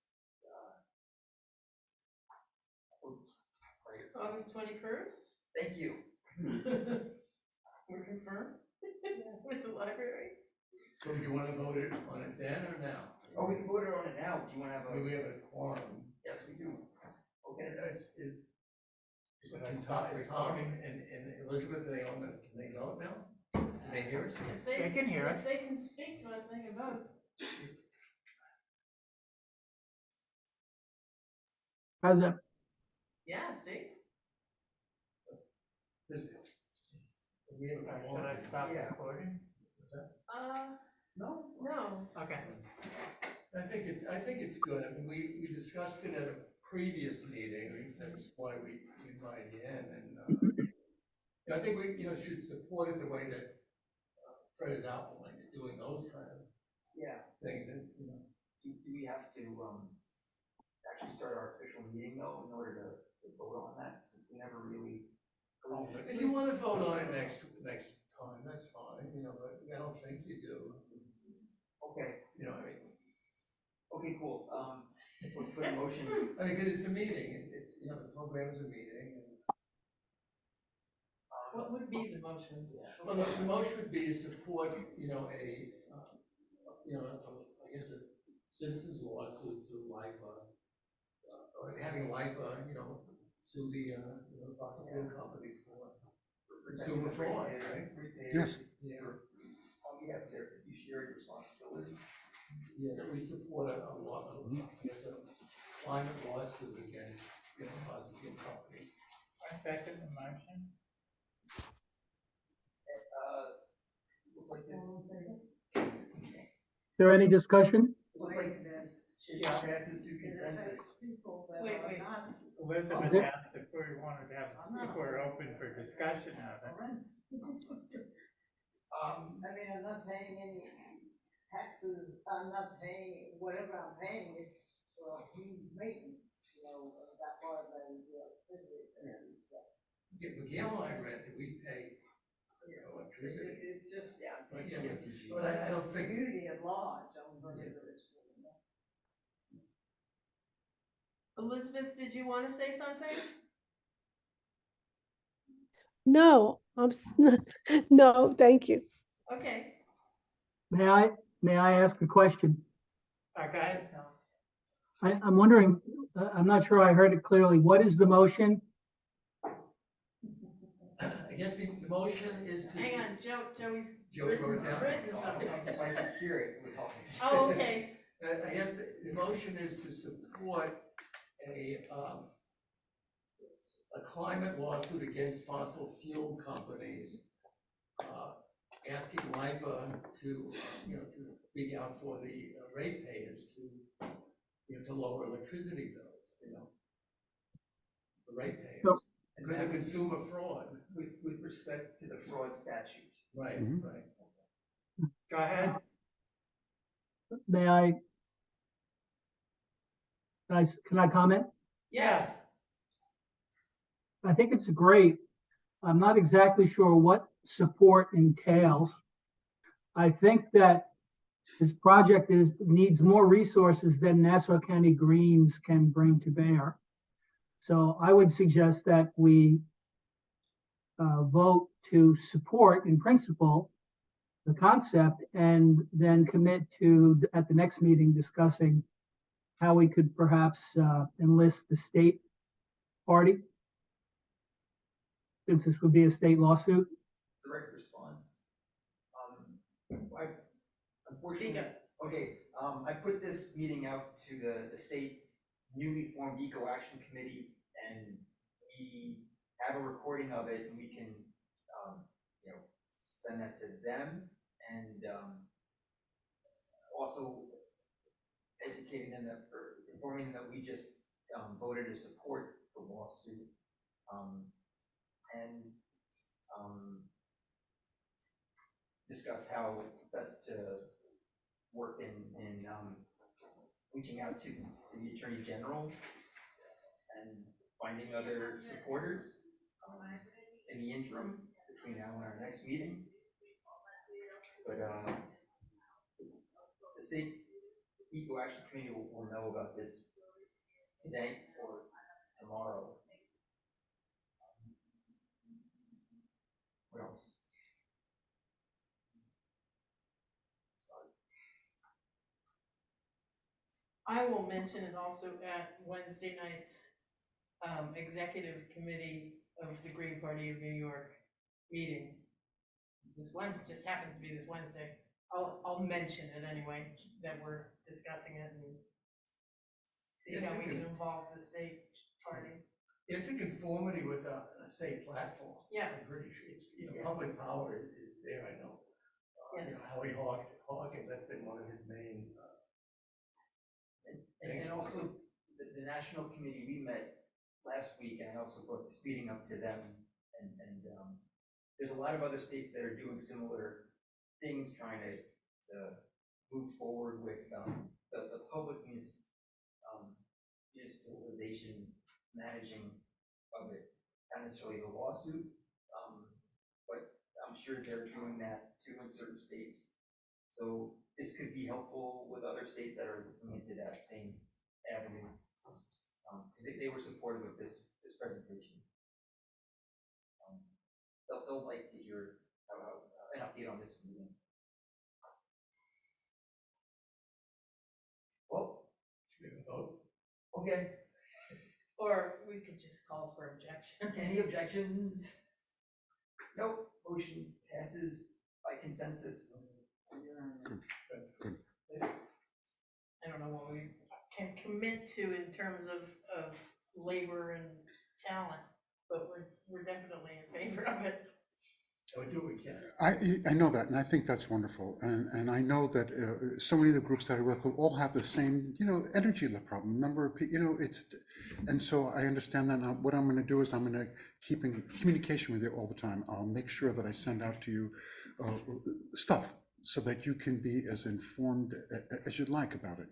right, August 21st, thank you. we're confirmed with the library. so do you wanna vote on it then or now? Oh, we can vote on it now, do you wanna have I mean, we a, have a quorum. yes, we do. Okay, Is Tom and Elizabeth, can they vote now? Can they hear us? If They can hear us. If they can speak to us, they can vote. How's that? Yeah, see? We have a Should quorum. I stop Yeah. recording? No. Okay. I think it's good. I mean, we discussed it at a previous meeting. That's why we invited you in, and I think we should support it the way that Fred is outlined, doing those kind of yeah, things, and do we have to, actually start our official meeting though, in order to vote on that, since we never really. if you want to vote on it next time, that's fine. But I don't think you do. Okay, I mean. okay, cool, let's put a motion, I mean, because it's a meeting, it's, the program is a meeting. What would be the motion? Well, the motion would be to support, I guess a citizens lawsuit to LIPA, or having LIPA, sue the fossil fuel companies for consumer fraud, right? Yes. Yeah, on behalf of their fiduciary responsibility. yeah, that we support a law, I guess a climate lawsuit against, fossil fuel companies. I second the motion. Looks like Is there any discussion? looks like, Yeah. passes through It consensus. affects people that Wait, are wait. not Elizabeth Is it- asked if we wanted to have, if we're open for discussion of it. rent. I mean, I'm not paying any taxes, I'm not paying, whatever I'm paying, it's, well, huge maintenance, that part of that is, Miguel and I rent, we pay electricity. It's just, But yeah, PSEG. but I don't think, community at large, I'm gonna do it. Elizabeth, did you want to say something? No, no, thank you. Okay, May I ask a question? Guys, I'm wondering, I'm not sure I heard it clearly. What is the motion? I guess the motion is to. hang on, Joey's Joey wrote it down. written something. If I could hear it, we're talking. Oh, okay. I guess the motion is to support a climate lawsuit against fossil fuel companies, asking LIPA to, to speak out for the ratepayers to lower electricity bills, the ratepayers. So- Because of consumer fraud. With respect to the fraud statute. Right, Mhm. right. go ahead. Can I comment? Yes, I think it's great. I'm not exactly sure what support entails. I think that this project needs more resources than Nassau County Greens can bring to bear. So I would suggest that we vote to support in principle the concept and then commit to, at the next meeting, discussing how we could perhaps enlist the state party, since this would be a state lawsuit. Direct response. I speak unfortunately, up. okay, I put this meeting out to the state newly formed Eco Action Committee, and we have a recording of it, and we can, send that to them, and, also educating them that, or informing them that we just, voted to support the lawsuit. And, discuss how best to work in reaching out to the Attorney General and finding other supporters in the interim between now and our next meeting. But the state Eco Action Committee will know about this today or tomorrow. What else? I will mention it also at Wednesday night's executive committee of the Green Party of New York meeting. This Wednesday, just happens to be this Wednesday. I'll mention it anyway, that we're discussing it and see how we can involve the state party. It's in conformity with a state platform. Yeah. I'm pretty sure it's, public power is there, I know. Yes. Howie Hawkins, that's been one of his main, And also, the national committee, we met last week, and I also brought the speeding up to them, and there's a lot of other states that are doing similar things, trying to move forward with the public municipalization managing of it, not necessarily the lawsuit, but I'm sure they're doing that too in certain states. So this could be helpful with other states that are looking into that same avenue, because they were supportive of this presentation. They'll like to hear an update on this meeting. Well, should we vote? okay. Or we could just call for objections. Any objections? Nope. Motion passes by consensus. I don't know what we can commit to in terms of labor and talent, but we're definitely in favor of it. and we do what we can. I know that, and I think that's wonderful, and I know that so many of the groups that I work with all have the same, energy problem, number of people, and so I understand that. Now, what I'm gonna do is I'm gonna keep in communication with you all the time. I'll make sure that I send out to you stuff so that you can be as informed as you'd like about it,